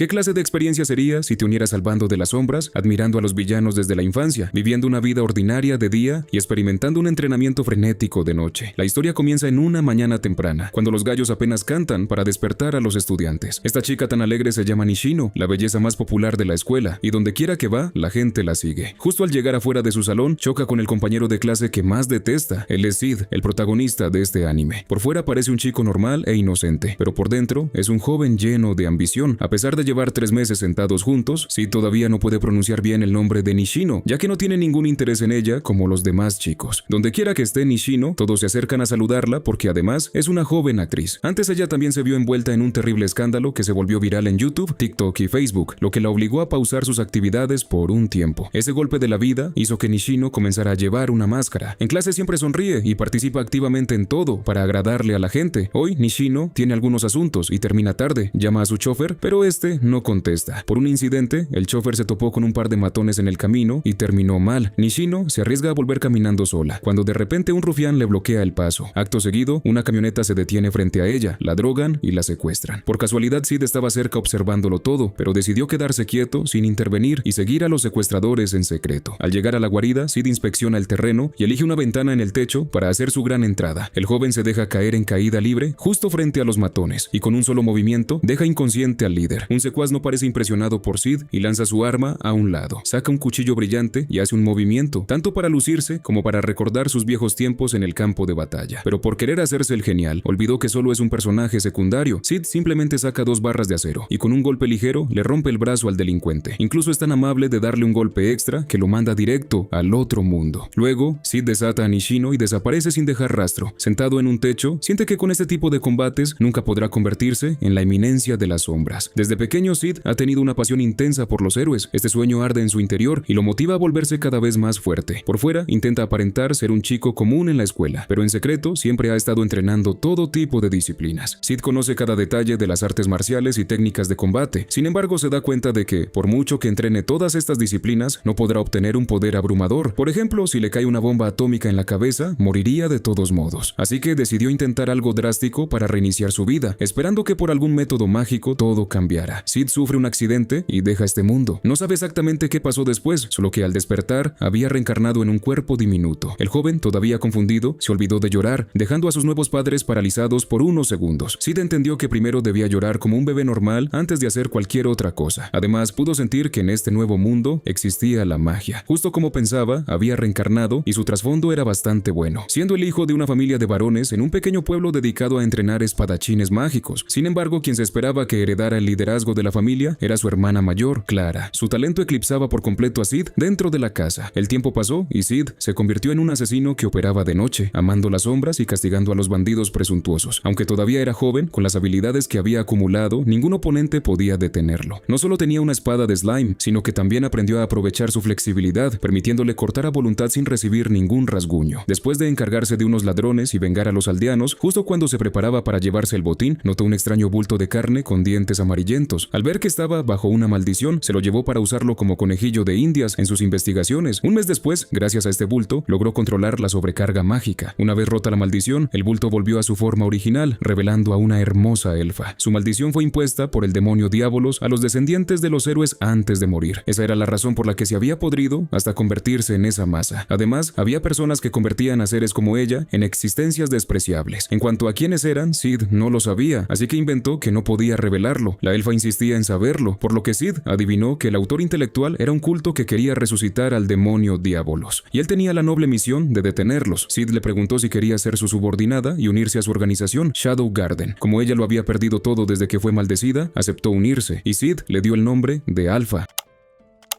¿Qué clase de experiencia sería si te unieras al bando de las sombras, admirando a los villanos desde la infancia, viviendo una vida ordinaria de día y experimentando un entrenamiento frenético de noche? La historia comienza en una mañana temprana, cuando los gallos apenas cantan para despertar a los estudiantes. Esta chica tan alegre se llama Nishino, la belleza más popular de la escuela, y donde quiera que va, la gente la sigue. Justo al llegar afuera de su salón, choca con el compañero de clase que más detesta. Él es Sid, el protagonista de este anime. Por fuera parece un chico normal e inocente, pero por dentro es un joven lleno de ambición. A pesar de llevar 3 meses sentados juntos, Sid todavía no puede pronunciar bien el nombre de Nishino, ya que no tiene ningún interés en ella como los demás chicos. Donde quiera que esté Nishino, todos se acercan a saludarla porque además es una joven actriz. Antes ella también se vio envuelta en un terrible escándalo que se volvió viral en YouTube, TikTok y Facebook, lo que la obligó a pausar sus actividades por un tiempo. Ese golpe de la vida hizo que Nishino comenzara a llevar una máscara. En clase siempre sonríe y participa activamente en todo para agradarle a la gente. Hoy Nishino tiene algunos asuntos y termina tarde. Llama a su chofer, pero este no contesta. Por un incidente, el chofer se topó con un par de matones en el camino y terminó mal. Nishino se arriesga a volver caminando sola, cuando de repente un rufián le bloquea el paso. Acto seguido, una camioneta se detiene frente a ella, la drogan y la secuestran. Por casualidad, Sid estaba cerca observándolo todo, pero decidió quedarse quieto sin intervenir y seguir a los secuestradores en secreto. Al llegar a la guarida, Sid inspecciona el terreno y elige una ventana en el techo para hacer su gran entrada. El joven se deja caer en caída libre justo frente a los matones y con un solo movimiento deja inconsciente al líder. Un secuaz no parece impresionado por Sid y lanza su arma a un lado. Saca un cuchillo brillante y hace un movimiento, tanto para lucirse como para recordar sus viejos tiempos en el campo de batalla. Pero por querer hacerse el genial, olvidó que solo es un personaje secundario. Sid simplemente saca 2 barras de acero y con un golpe ligero le rompe el brazo al delincuente. Incluso es tan amable de darle un golpe extra que lo manda directo al otro mundo. Luego, Sid desata a Nishino y desaparece sin dejar rastro. Sentado en un techo, siente que con este tipo de combates nunca podrá convertirse en la eminencia de las sombras. Desde pequeño, Sid ha tenido una pasión intensa por los héroes. Este sueño arde en su interior y lo motiva a volverse cada vez más fuerte. Por fuera, intenta aparentar ser un chico común en la escuela, pero en secreto siempre ha estado entrenando todo tipo de disciplinas. Sid conoce cada detalle de las artes marciales y técnicas de combate. Sin embargo, se da cuenta de que, por mucho que entrene todas estas disciplinas, no podrá obtener un poder abrumador. Por ejemplo, si le cae una bomba atómica en la cabeza, moriría de todos modos. Así que decidió intentar algo drástico para reiniciar su vida, esperando que por algún método mágico todo cambiara. Sid sufre un accidente y deja este mundo. No sabe exactamente qué pasó después, solo que al despertar había reencarnado en un cuerpo diminuto. El joven, todavía confundido, se olvidó de llorar, dejando a sus nuevos padres paralizados por unos segundos. Sid entendió que primero debía llorar como un bebé normal antes de hacer cualquier otra cosa. Además, pudo sentir que en este nuevo mundo existía la magia. Justo como pensaba, había reencarnado y su trasfondo era bastante bueno, siendo el hijo de una familia de varones en un pequeño pueblo dedicado a entrenar espadachines mágicos. Sin embargo, quien se esperaba que heredara el liderazgo de la familia era su hermana mayor, Clara. Su talento eclipsaba por completo a Sid dentro de la casa. El tiempo pasó y Sid se convirtió en un asesino que operaba de noche, amando las sombras y castigando a los bandidos presuntuosos. Aunque todavía era joven, con las habilidades que había acumulado, ningún oponente podía detenerlo. No solo tenía una espada de slime, sino que también aprendió a aprovechar su flexibilidad, permitiéndole cortar a voluntad sin recibir ningún rasguño. Después de encargarse de unos ladrones y vengar a los aldeanos, justo cuando se preparaba para llevarse el botín, notó un extraño bulto de carne con dientes amarillentos. Al ver que estaba bajo una maldición, se lo llevó para usarlo como conejillo de indias en sus investigaciones. Un mes después, gracias a este bulto, logró controlar la sobrecarga mágica. Una vez rota la maldición, el bulto volvió a su forma original, revelando a una hermosa elfa. Su maldición fue impuesta por el demonio Diabolos a los descendientes de los héroes antes de morir. Esa era la razón por la que se había podrido hasta convertirse en esa masa. Además, había personas que convertían a seres como ella en existencias despreciables. En cuanto a quiénes eran, Sid no lo sabía, así que inventó que no podía revelarlo. La elfa insistía en saberlo, por lo que Sid adivinó que el autor intelectual era un culto que quería resucitar al demonio Diabolos, y él tenía la noble misión de detenerlos. Sid le preguntó si quería ser su subordinada y unirse a su organización, Shadow Garden. Como ella lo había perdido todo desde que fue maldecida, aceptó unirse, y Sid le dio el nombre de Alpha.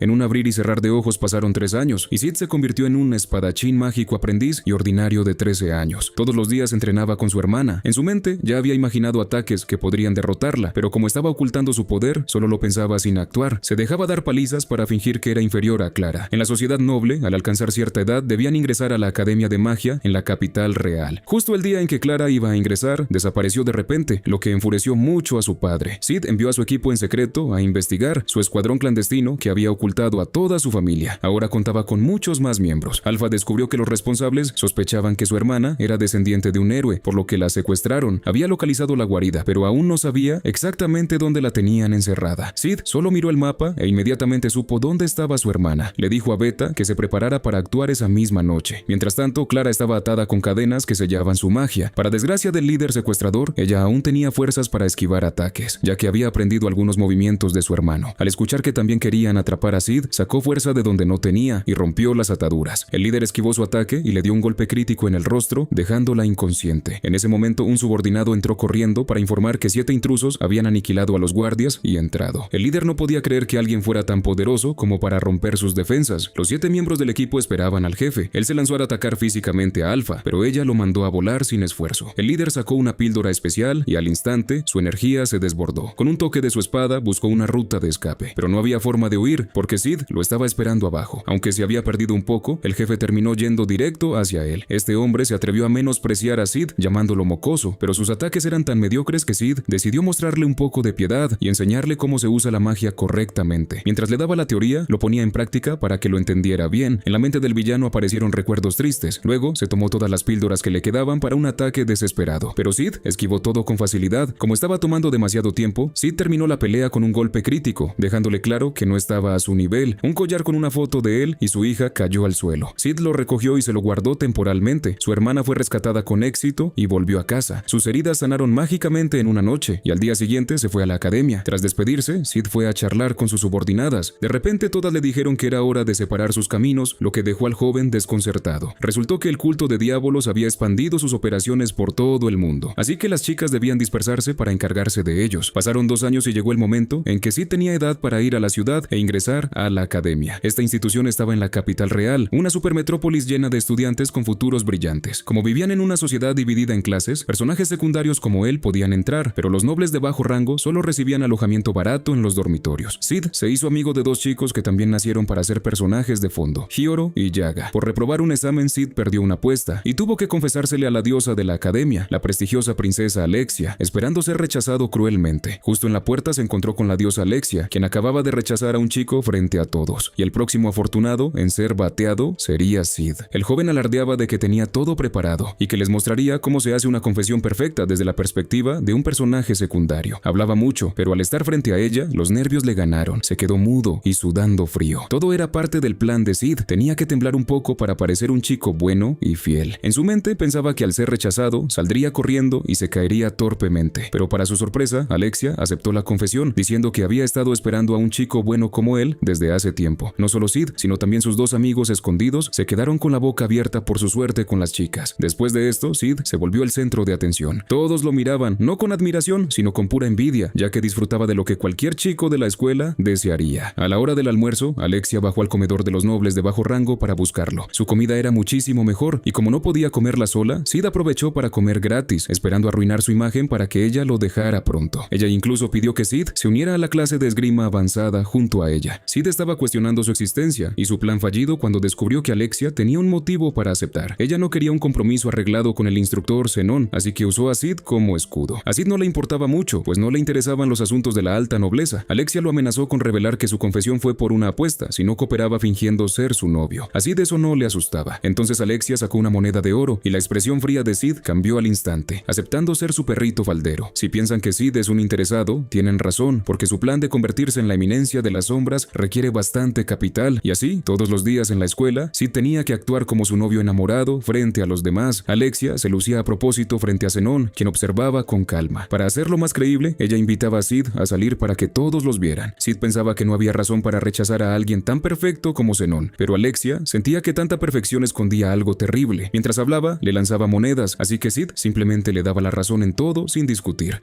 En un abrir y cerrar de ojos pasaron 3 años, y Sid se convirtió en un espadachín mágico aprendiz y ordinario de 13 años. Todos los días entrenaba con su hermana. En su mente ya había imaginado ataques que podrían derrotarla, pero como estaba ocultando su poder, solo lo pensaba sin actuar. Se dejaba dar palizas para fingir que era inferior a Clara. En la sociedad noble, al alcanzar cierta edad, debían ingresar a la Academia de Magia en la capital real. Justo el día en que Clara iba a ingresar, desapareció de repente, lo que enfureció mucho a su padre. Sid envió a su equipo en secreto a investigar su escuadrón clandestino que había ocultado ocultado a toda su familia. Ahora contaba con muchos más miembros. Alpha descubrió que los responsables sospechaban que su hermana era descendiente de un héroe, por lo que la secuestraron. Había localizado la guarida, pero aún no sabía exactamente dónde la tenían encerrada. Sid solo miró el mapa e inmediatamente supo dónde estaba su hermana. Le dijo a Beta que se preparara para actuar esa misma noche. Mientras tanto, Clara estaba atada con cadenas que sellaban su magia. Para desgracia del líder secuestrador, ella aún tenía fuerzas para esquivar ataques, ya que había aprendido algunos movimientos de su hermano. Al escuchar que también querían atrapar a Sid, sacó fuerza de donde no tenía y rompió las ataduras. El líder esquivó su ataque y le dio un golpe crítico en el rostro, dejándola inconsciente. En ese momento, un subordinado entró corriendo para informar que 7 intrusos habían aniquilado a los guardias y entrado. El líder no podía creer que alguien fuera tan poderoso como para romper sus defensas. Los 7 miembros del equipo esperaban al jefe. Él se lanzó a atacar físicamente a Alpha, pero ella lo mandó a volar sin esfuerzo. El líder sacó una píldora especial y al instante su energía se desbordó. Con un toque de su espada buscó una ruta de escape, pero no había forma de huir porque Sid lo estaba esperando abajo. Aunque se había perdido un poco, el jefe terminó yendo directo hacia él. Este hombre se atrevió a menospreciar a Sid llamándolo mocoso, pero sus ataques eran tan mediocres que Sid decidió mostrarle un poco de piedad y enseñarle cómo se usa la magia correctamente. Mientras le daba la teoría, lo ponía en práctica para que lo entendiera bien. En la mente del villano aparecieron recuerdos tristes. Luego se tomó todas las píldoras que le quedaban para un ataque desesperado. Pero Sid esquivó todo con facilidad. Como estaba tomando demasiado tiempo, Sid terminó la pelea con un golpe crítico, dejándole claro que no estaba a su nivel. Un collar con una foto de él y su hija cayó al suelo. Sid lo recogió y se lo guardó temporalmente. Su hermana fue rescatada con éxito y volvió a casa. Sus heridas sanaron mágicamente en una noche y al día siguiente se fue a la academia. Tras despedirse, Sid fue a charlar con sus subordinadas. De repente todas le dijeron que era hora de separar sus caminos, lo que dejó al joven desconcertado. Resultó que el culto de Diabolos había expandido sus operaciones por todo el mundo, así que las chicas debían dispersarse para encargarse de ellos. Pasaron 2 años y llegó el momento en que Sid tenía edad para ir a la ciudad e ingresar a la academia. Esta institución estaba en la capital real, una supermetrópolis llena de estudiantes con futuros brillantes. Como vivían en una sociedad dividida en clases, personajes secundarios como él podían entrar, pero los nobles de bajo rango solo recibían alojamiento barato en los dormitorios. Sid se hizo amigo de 2 chicos que también nacieron para ser personajes de fondo, Hiyoro y Yaga. Por reprobar un examen, Sid perdió una apuesta y tuvo que confesársele a la diosa de la academia, la prestigiosa princesa Alexia, esperando ser rechazado cruelmente. Justo en la puerta se encontró con la diosa Alexia, quien acababa de rechazar a un chico frente a todos, y el próximo afortunado en ser bateado sería Sid. El joven alardeaba de que tenía todo preparado y que les mostraría cómo se hace una confesión perfecta desde la perspectiva de un personaje secundario. Hablaba mucho, pero al estar frente a ella, los nervios le ganaron. Se quedó mudo y sudando frío. Todo era parte del plan de Sid. Tenía que temblar un poco para parecer un chico bueno y fiel. En su mente pensaba que al ser rechazado, saldría corriendo y se caería torpemente. Pero para su sorpresa, Alexia aceptó la confesión, diciendo que había estado esperando a un chico bueno como él desde hace tiempo. No solo Sid, sino también sus 2 amigos escondidos se quedaron con la boca abierta por su suerte con las chicas. Después de esto, Sid se volvió el centro de atención. Todos lo miraban, no con admiración, sino con pura envidia, ya que disfrutaba de lo que cualquier chico de la escuela desearía. A la hora del almuerzo, Alexia bajó al comedor de los nobles de bajo rango para buscarlo. Su comida era muchísimo mejor, y como no podía comerla sola, Sid aprovechó para comer gratis, esperando arruinar su imagen para que ella lo dejara pronto. Ella incluso pidió que Sid se uniera a la clase de esgrima avanzada junto a ella. Sid estaba cuestionando su existencia y su plan fallido cuando descubrió que Alexia tenía un motivo para aceptar. Ella no quería un compromiso arreglado con el instructor Zenón, así que usó a Sid como escudo. A Sid no le importaba mucho, pues no le interesaban los asuntos de la alta nobleza. Alexia lo amenazó con revelar que su confesión fue por una apuesta, si no cooperaba fingiendo ser su novio. A Sid eso no le asustaba. Entonces Alexia sacó una moneda de oro y la expresión fría de Sid cambió al instante, aceptando ser su perrito faldero. Si piensan que Sid es un interesado, tienen razón, porque su plan de convertirse en la eminencia de las sombras requiere bastante capital, y así, todos los días en la escuela, Sid tenía que actuar como su novio enamorado frente a los demás. Alexia se lucía a propósito frente a Zenón, quien observaba con calma. Para hacerlo más creíble, ella invitaba a Sid a salir para que todos los vieran. Sid pensaba que no había razón para rechazar a alguien tan perfecto como Zenón, pero Alexia sentía que tanta perfección escondía algo terrible. Mientras hablaba, le lanzaba monedas, así que Sid simplemente le daba la razón en todo sin discutir.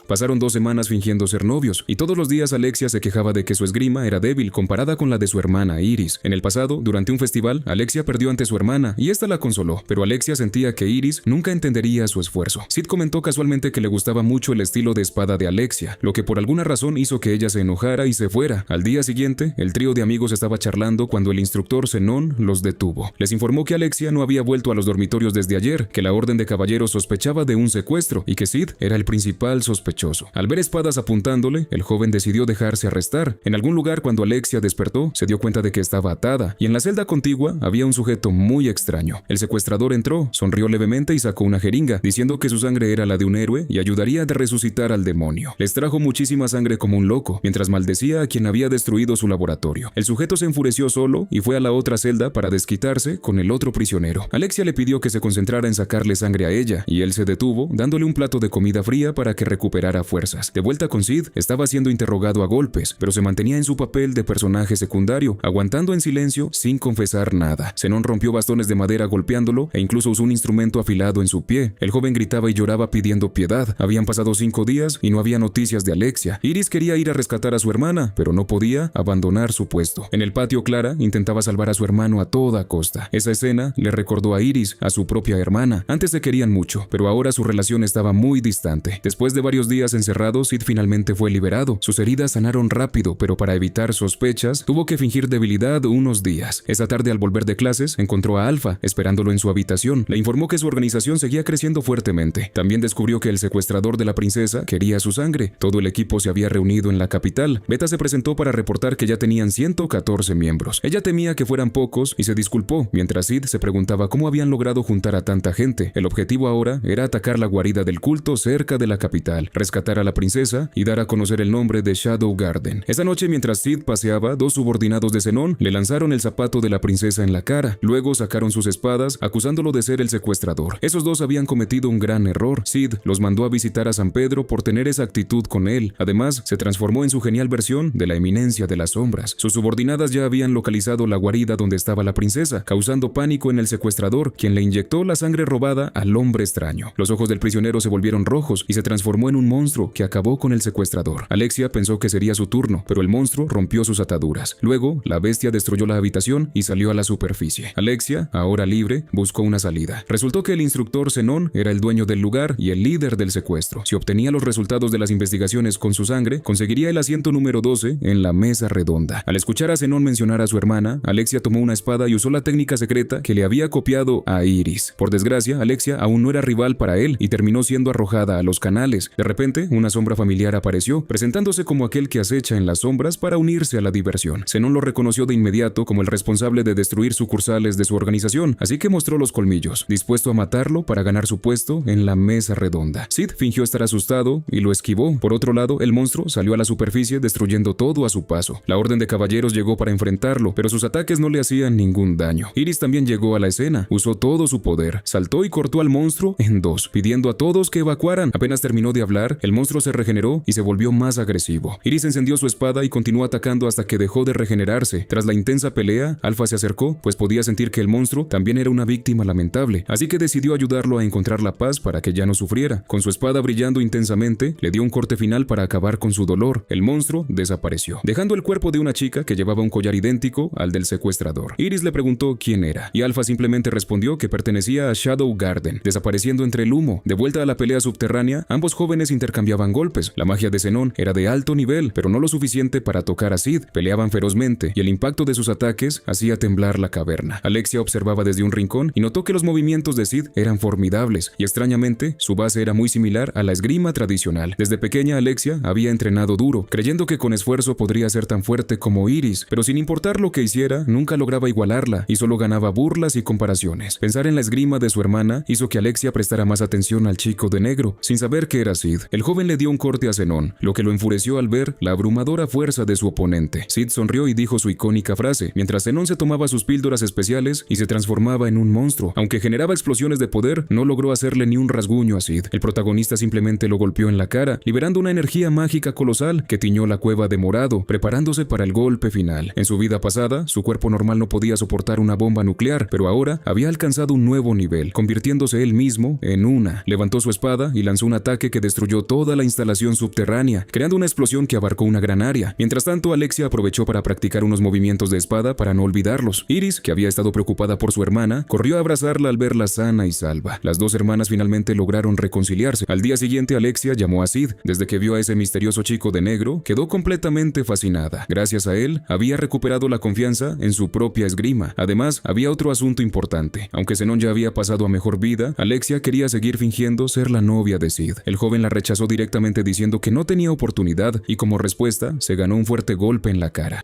Pasaron 2 semanas fingiendo ser novios, y todos los días Alexia se quejaba de que su esgrima era débil comparada con la de su hermana Iris. En el pasado, durante un festival, Alexia perdió ante su hermana, y esta la consoló, pero Alexia sentía que Iris nunca entendería su esfuerzo. Sid comentó casualmente que le gustaba mucho el estilo de espada de Alexia, lo que por alguna razón hizo que ella se enojara y se fuera. Al día siguiente, el trío de amigos estaba charlando cuando el instructor Zenón los detuvo. Les informó que Alexia no había vuelto a los dormitorios desde ayer, que la orden de caballeros sospechaba de un secuestro, y que Sid era el principal sospechoso. sospechoso. Al ver espadas apuntándole, el joven decidió dejarse arrestar. En algún lugar, cuando Alexia despertó, se dio cuenta de que estaba atada, y en la celda contigua había un sujeto muy extraño. El secuestrador entró, sonrió levemente y sacó una jeringa, diciendo que su sangre era la de un héroe y ayudaría a resucitar al demonio. Les trajo muchísima sangre como un loco, mientras maldecía a quien había destruido su laboratorio. El sujeto se enfureció solo y fue a la otra celda para desquitarse con el otro prisionero. Alexia le pidió que se concentrara en sacarle sangre a ella, y él se detuvo, dándole un plato de comida fría para que recuperara fuerzas. De vuelta con Sid, estaba siendo interrogado a golpes, pero se mantenía en su papel de personaje secundario, aguantando en silencio sin confesar nada. Zenón rompió bastones de madera golpeándolo e incluso usó un instrumento afilado en su pie. El joven gritaba y lloraba pidiendo piedad. Habían pasado 5 días y no había noticias de Alexia. Iris quería ir a rescatar a su hermana, pero no podía abandonar su puesto. En el patio, Clara intentaba salvar a su hermano a toda costa. Esa escena le recordó a Iris, a su propia hermana. Antes se querían mucho, pero ahora su relación estaba muy distante. Después de varios días encerrado, Sid finalmente fue liberado. Sus heridas sanaron rápido, pero para evitar sospechas, tuvo que fingir debilidad unos días. Esa tarde, al volver de clases, encontró a Alpha, esperándolo en su habitación. Le informó que su organización seguía creciendo fuertemente. También descubrió que el secuestrador de la princesa quería su sangre. Todo el equipo se había reunido en la capital. Beta se presentó para reportar que ya tenían 114 miembros. Ella temía que fueran pocos y se disculpó, mientras Sid se preguntaba cómo habían logrado juntar a tanta gente. El objetivo ahora era atacar la guarida del culto cerca de la capital, rescatar a la princesa y dar a conocer el nombre de Shadow Garden. Esa noche, mientras Sid paseaba, 2 subordinados de Zenón le lanzaron el zapato de la princesa en la cara. Luego sacaron sus espadas, acusándolo de ser el secuestrador. Esos 2 habían cometido un gran error. Sid los mandó a visitar a San Pedro por tener esa actitud con él. Además, se transformó en su genial versión de la eminencia de las sombras. Sus subordinadas ya habían localizado la guarida donde estaba la princesa, causando pánico en el secuestrador, quien le inyectó la sangre robada al hombre extraño. Los ojos del prisionero se volvieron rojos y se transformó en un monstruo que acabó con el secuestrador. Alexia pensó que sería su turno, pero el monstruo rompió sus ataduras. Luego, la bestia destruyó la habitación y salió a la superficie. Alexia, ahora libre, buscó una salida. Resultó que el instructor Zenón era el dueño del lugar y el líder del secuestro. Si obtenía los resultados de las investigaciones con su sangre, conseguiría el asiento número 12 en la mesa redonda. Al escuchar a Zenón mencionar a su hermana, Alexia tomó una espada y usó la técnica secreta que le había copiado a Iris. Por desgracia, Alexia aún no era rival para él y terminó siendo arrojada a los canales. De repente, una sombra familiar apareció, presentándose como aquel que acecha en las sombras para unirse a la diversión. Zenón lo reconoció de inmediato como el responsable de destruir sucursales de su organización, así que mostró los colmillos, dispuesto a matarlo para ganar su puesto en la mesa redonda. Sid fingió estar asustado y lo esquivó. Por otro lado, el monstruo salió a la superficie destruyendo todo a su paso. La orden de caballeros llegó para enfrentarlo, pero sus ataques no le hacían ningún daño. Iris también llegó a la escena, usó todo su poder, saltó y cortó al monstruo en 2, pidiendo a todos que evacuaran. Apenas terminó de hablar, el monstruo se regeneró y se volvió más agresivo. Iris encendió su espada y continuó atacando hasta que dejó de regenerarse. Tras la intensa pelea, Alpha se acercó, pues podía sentir que el monstruo también era una víctima lamentable, así que decidió ayudarlo a encontrar la paz para que ya no sufriera. Con su espada brillando intensamente, le dio un corte final para acabar con su dolor. El monstruo desapareció, dejando el cuerpo de una chica que llevaba un collar idéntico al del secuestrador. Iris le preguntó quién era, y Alpha simplemente respondió que pertenecía a Shadow Garden, desapareciendo entre el humo. De vuelta a la pelea subterránea, ambos jóvenes intercambiaban golpes. La magia de Zenón era de alto nivel, pero no lo suficiente para tocar a Sid. Peleaban ferozmente, y el impacto de sus ataques hacía temblar la caverna. Alexia observaba desde un rincón y notó que los movimientos de Sid eran formidables, y extrañamente, su base era muy similar a la esgrima tradicional. Desde pequeña, Alexia había entrenado duro, creyendo que con esfuerzo podría ser tan fuerte como Iris, pero sin importar lo que hiciera, nunca lograba igualarla y solo ganaba burlas y comparaciones. Pensar en la esgrima de su hermana hizo que Alexia prestara más atención al chico de negro, sin saber que era Sid. El joven le dio un corte a Zenón, lo que lo enfureció al ver la abrumadora fuerza de su oponente. Sid sonrió y dijo su icónica frase, mientras Zenón se tomaba sus píldoras especiales y se transformaba en un monstruo. Aunque generaba explosiones de poder, no logró hacerle ni un rasguño a Sid. El protagonista simplemente lo golpeó en la cara, liberando una energía mágica colosal que tiñó la cueva de morado, preparándose para el golpe final. En su vida pasada, su cuerpo normal no podía soportar una bomba nuclear, pero ahora había alcanzado un nuevo nivel, convirtiéndose él mismo en una. Levantó su espada y lanzó un ataque que destruyó toda la instalación subterránea, creando una explosión que abarcó una gran área. Mientras tanto, Alexia aprovechó para practicar unos movimientos de espada para no olvidarlos. Iris, que había estado preocupada por su hermana, corrió a abrazarla al verla sana y salva. Las 2 hermanas finalmente lograron reconciliarse. Al día siguiente, Alexia llamó a Sid. Desde que vio a ese misterioso chico de negro, quedó completamente fascinada. Gracias a él, había recuperado la confianza en su propia esgrima. Además, había otro asunto importante. Aunque Zenón ya había pasado a mejor vida, Alexia quería seguir fingiendo ser la novia de Sid. El joven la rechazó rechazó directamente diciendo que no tenía oportunidad y como respuesta se ganó un fuerte golpe en la cara.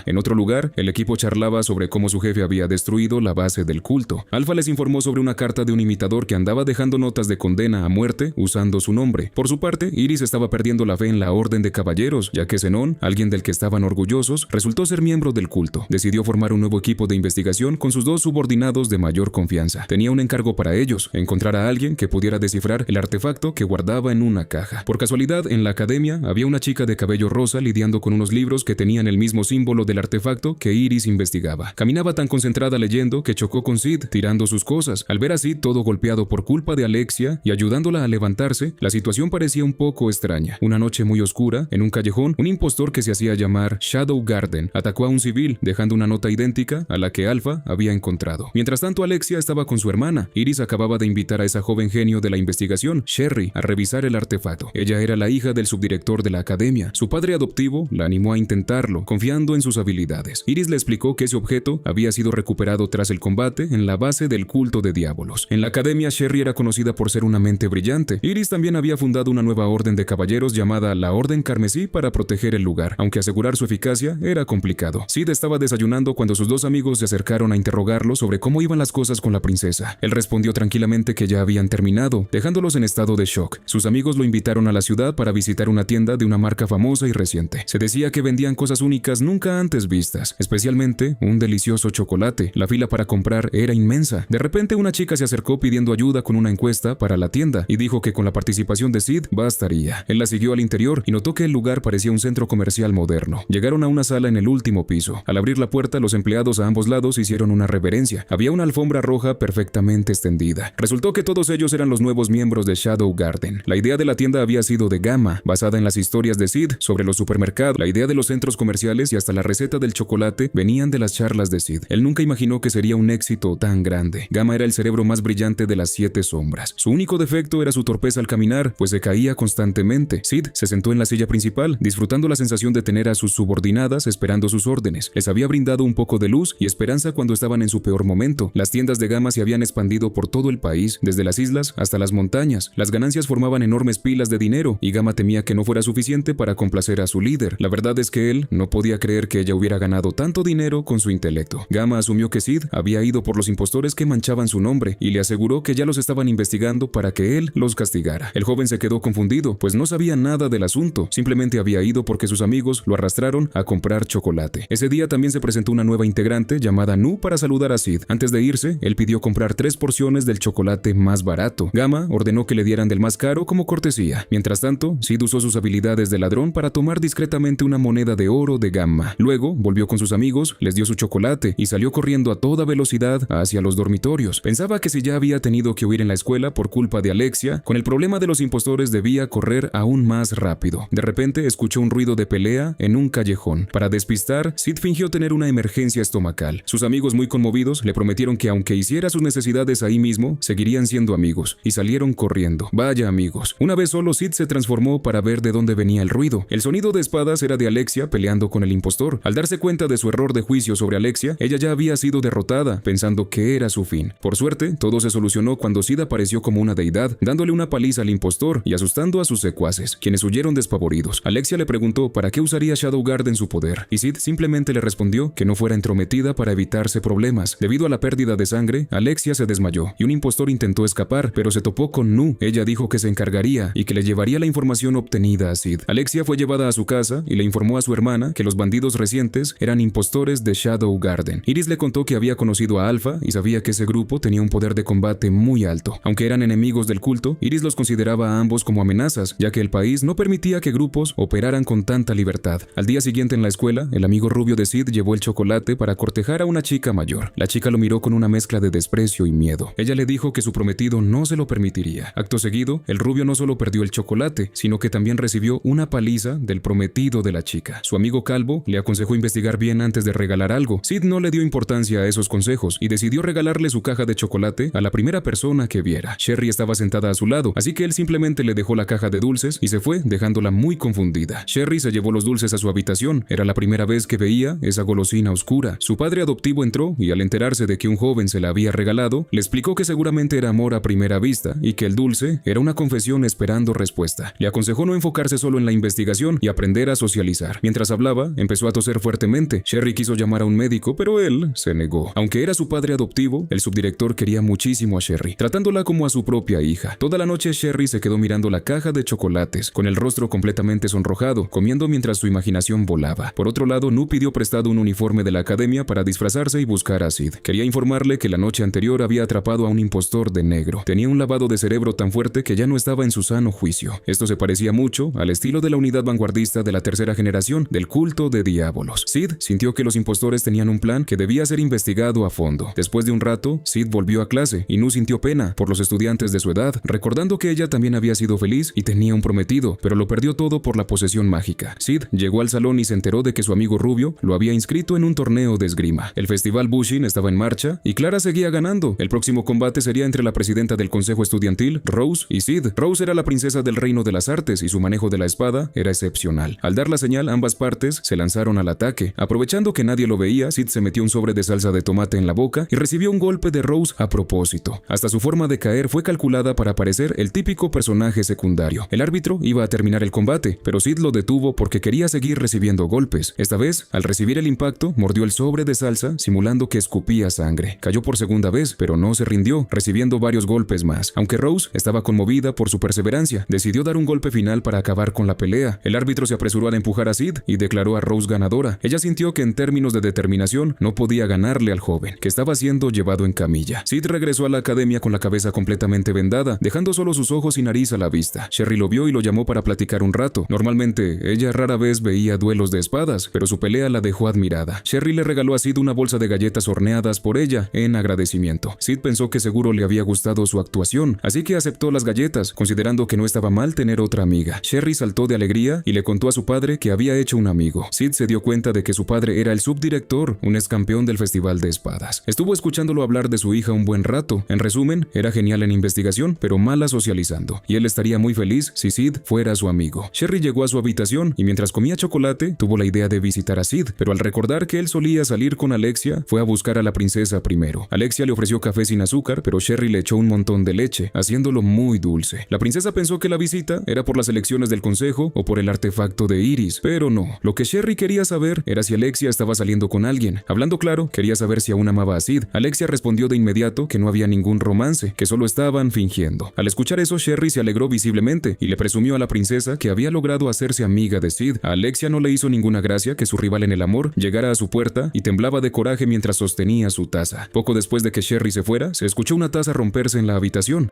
En otro lugar, el equipo charlaba sobre cómo su jefe había destruido la base del culto. Alpha les informó sobre una carta de un imitador que andaba dejando notas de condena a muerte usando su nombre. Por su parte, Iris estaba perdiendo la fe en la Orden de Caballeros, ya que Zenón, alguien del que estaban orgullosos, resultó ser miembro del culto. Decidió formar un nuevo equipo de investigación con sus dos subordinados de mayor confianza. Tenía un encargo para ellos, encontrar a alguien que pudiera descifrar el artefacto que guardaba en una caja. Por casualidad, en la academia había una chica de cabello rosa lidiando con unos libros que tenían el mismo símbolo del artefacto que Iris investigaba. Caminaba tan concentrada leyendo que chocó con Sid, tirando sus cosas. Al ver a Sid todo golpeado por culpa de Alexia y ayudándola a levantarse, la situación parecía un poco extraña. Una noche muy oscura, en un callejón, un impostor que se hacía llamar Shadow Garden atacó a un civil, dejando una nota idéntica a la que Alpha había encontrado. Mientras tanto, Alexia estaba con su hermana. Iris acababa de invitar a esa joven genio de la investigación, Sherry, a revisar el artefacto. Ella era la hija del subdirector de la academia. Su padre adoptivo la animó a intentarlo, confiando en sus habilidades. Iris le explicó que ese objeto había sido recuperado tras el combate en la base del culto de diabolos. En la academia, Sherry era conocida por ser una mente brillante. Iris también había fundado una nueva orden de caballeros llamada la Orden Carmesí para proteger el lugar, aunque asegurar su eficacia era complicado. Sid estaba desayunando cuando sus dos amigos se acercaron a interrogarlo sobre cómo iban las cosas con la princesa. Él respondió tranquilamente que ya habían terminado, dejándolos en estado de shock. Sus amigos lo invitaron a la ciudad para visitar una tienda de una marca famosa y reciente. Se decía que vendían cosas únicas nunca antes vistas, especialmente un delicioso chocolate. La fila para comprar era inmensa. De repente una chica se acercó pidiendo ayuda con una encuesta para la tienda y dijo que con la participación de Sid bastaría. Él la siguió al interior y notó que el lugar parecía un centro comercial moderno. Llegaron a una sala en el último piso. Al abrir la puerta, los empleados a ambos lados hicieron una reverencia. Había una alfombra roja perfectamente extendida. Resultó que todos ellos eran los nuevos miembros de Shadow Garden. La idea de la tienda había sido de Gamma, basada en las historias de Sid sobre los supermercados. La idea de los centros comerciales y hasta la receta del chocolate venían de las charlas de Sid. Él nunca imaginó que sería un éxito tan grande. Gamma era el cerebro más brillante de las 7 sombras. Su único defecto era su torpeza al caminar, pues se caía constantemente. Sid se sentó en la silla principal, disfrutando la sensación de tener a sus subordinadas esperando sus órdenes. Les había brindado un poco de luz y esperanza cuando estaban en su peor momento. Las tiendas de Gamma se habían expandido por todo el país, desde las islas hasta las montañas. Las ganancias formaban enormes pilas de dinero y Gamma temía que no fuera suficiente para complacer a su líder. La verdad es que él no podía creer que ella hubiera ganado tanto dinero con su intelecto. Gamma asumió que Sid había ido por los impostores que manchaban su nombre y le aseguró que ya los estaban investigando para que él los castigara. El joven se quedó confundido, pues no sabía nada del asunto. Simplemente había ido porque sus amigos lo arrastraron a comprar chocolate. Ese día también se presentó una nueva integrante llamada Nu para saludar a Sid. Antes de irse, él pidió comprar 3 porciones del chocolate más barato. Gamma ordenó que le dieran del más caro como cortesía. Mientras tanto, Sid usó sus habilidades de ladrón para tomar discretamente una moneda de oro de Gamma. Luego, volvió con sus amigos, les dio su chocolate y salió corriendo a toda velocidad hacia los dormitorios. Pensaba que si ya había tenido que huir en la escuela por culpa de Alexia, con el problema de los impostores debía correr aún más rápido. De repente escuchó un ruido de pelea en un callejón. Para despistar, Sid fingió tener una emergencia estomacal. Sus amigos, muy conmovidos, le prometieron que aunque hiciera sus necesidades ahí mismo, seguirían siendo amigos, y salieron corriendo. Vaya amigos. Una vez solo, Sid se transformó para ver de dónde venía el ruido. El sonido de espadas era de Alexia peleando con el impostor. Al darse cuenta de su error de juicio sobre Alexia, ella ya había sido derrotada, pensando que era su fin. Por suerte, todo se solucionó cuando Sid apareció como una deidad, dándole una paliza al impostor y asustando a sus secuaces, quienes huyeron despavoridos. Alexia le preguntó para qué usaría Shadow Garden su poder, y Sid simplemente le respondió que no fuera entrometida para evitarse problemas. Debido a la pérdida de sangre, Alexia se desmayó, y un impostor intentó escapar, pero se topó con Nu. Ella dijo que se encargaría y que le llevaría la información obtenida a Sid. Alexia fue llevada a su casa y le informó a su hermana que los bandidos recientes eran impostores de Shadow Garden. Iris le contó que había conocido a Alpha y sabía que ese grupo tenía un poder de combate muy alto. Aunque eran enemigos del culto, Iris los consideraba a ambos como amenazas, ya que el país no permitía que grupos operaran con tanta libertad. Al día siguiente en la escuela, el amigo rubio de Sid llevó el chocolate para cortejar a una chica mayor. La chica lo miró con una mezcla de desprecio y miedo. Ella le dijo que su prometido no se lo permitiría. Acto seguido, el rubio no solo perdió el chocolate, sino que también recibió una paliza del prometido de la chica. Su amigo calvo le aconsejó aconsejó investigar bien antes de regalar algo. Sid no le dio importancia a esos consejos y decidió regalarle su caja de chocolate a la primera persona que viera. Sherry estaba sentada a su lado, así que él simplemente le dejó la caja de dulces y se fue, dejándola muy confundida. Sherry se llevó los dulces a su habitación. Era la primera vez que veía esa golosina oscura. Su padre adoptivo entró y al enterarse de que un joven se la había regalado, le explicó que seguramente era amor a primera vista y que el dulce era una confesión esperando respuesta. Le aconsejó no enfocarse solo en la investigación y aprender a socializar. Mientras hablaba, empezó a toser fuertemente. Sherry quiso llamar a un médico, pero él se negó. Aunque era su padre adoptivo, el subdirector quería muchísimo a Sherry, tratándola como a su propia hija. Toda la noche Sherry se quedó mirando la caja de chocolates, con el rostro completamente sonrojado, comiendo mientras su imaginación volaba. Por otro lado, Nu pidió prestado un uniforme de la academia para disfrazarse y buscar a Sid. Quería informarle que la noche anterior había atrapado a un impostor de negro. Tenía un lavado de cerebro tan fuerte que ya no estaba en su sano juicio. Esto se parecía mucho al estilo de la unidad vanguardista de la tercera generación del culto de Diabolos. Sid sintió que los impostores tenían un plan que debía ser investigado a fondo. Después de un rato, Sid volvió a clase y Nu sintió pena por los estudiantes de su edad, recordando que ella también había sido feliz y tenía un prometido, pero lo perdió todo por la posesión mágica. Sid llegó al salón y se enteró de que su amigo rubio lo había inscrito en un torneo de esgrima. El festival Bushin estaba en marcha y Clara seguía ganando. El próximo combate sería entre la presidenta del consejo estudiantil, Rose, y Sid. Rose era la princesa del reino de las artes y su manejo de la espada era excepcional. Al dar la señal, ambas partes se lanzaron al ataque. Aprovechando que nadie lo veía, Sid se metió un sobre de salsa de tomate en la boca y recibió un golpe de Rose a propósito. Hasta su forma de caer fue calculada para parecer el típico personaje secundario. El árbitro iba a terminar el combate, pero Sid lo detuvo porque quería seguir recibiendo golpes. Esta vez, al recibir el impacto, mordió el sobre de salsa simulando que escupía sangre. Cayó por segunda vez, pero no se rindió, recibiendo varios golpes más. Aunque Rose estaba conmovida por su perseverancia, decidió dar un golpe final para acabar con la pelea. El árbitro se apresuró a empujar a Sid y declaró a Rose ganadora. Ella sintió que en términos de determinación no podía ganarle al joven, que estaba siendo llevado en camilla. Sid regresó a la academia con la cabeza completamente vendada, dejando solo sus ojos y nariz a la vista. Sherry lo vio y lo llamó para platicar un rato. Normalmente, ella rara vez veía duelos de espadas, pero su pelea la dejó admirada. Sherry le regaló a Sid una bolsa de galletas horneadas por ella en agradecimiento. Sid pensó que seguro le había gustado su actuación, así que aceptó las galletas, considerando que no estaba mal tener otra amiga. Sherry saltó de alegría y le contó a su padre que había hecho un amigo. Sid se dio cuenta de que su padre era el subdirector, un ex campeón del festival de espadas. Estuvo escuchándolo hablar de su hija un buen rato. En resumen, era genial en investigación, pero mala socializando, y él estaría muy feliz si Sid fuera su amigo. Sherry llegó a su habitación y mientras comía chocolate, tuvo la idea de visitar a Sid, pero al recordar que él solía salir con Alexia, fue a buscar a la princesa primero. Alexia le ofreció café sin azúcar, pero Sherry le echó un montón de leche, haciéndolo muy dulce. La princesa pensó que la visita era por las elecciones del consejo o por el artefacto de Iris, pero no. Lo que Sherry quería saber era si Alexia estaba saliendo con alguien. Hablando claro, quería saber si aún amaba a Sid. Alexia respondió de inmediato que no había ningún romance, que solo estaban fingiendo. Al escuchar eso, Sherry se alegró visiblemente y le presumió a la princesa que había logrado hacerse amiga de Sid. A Alexia no le hizo ninguna gracia que su rival en el amor llegara a su puerta y temblaba de coraje mientras sostenía su taza. Poco después de que Sherry se fuera, se escuchó una taza romperse en la habitación.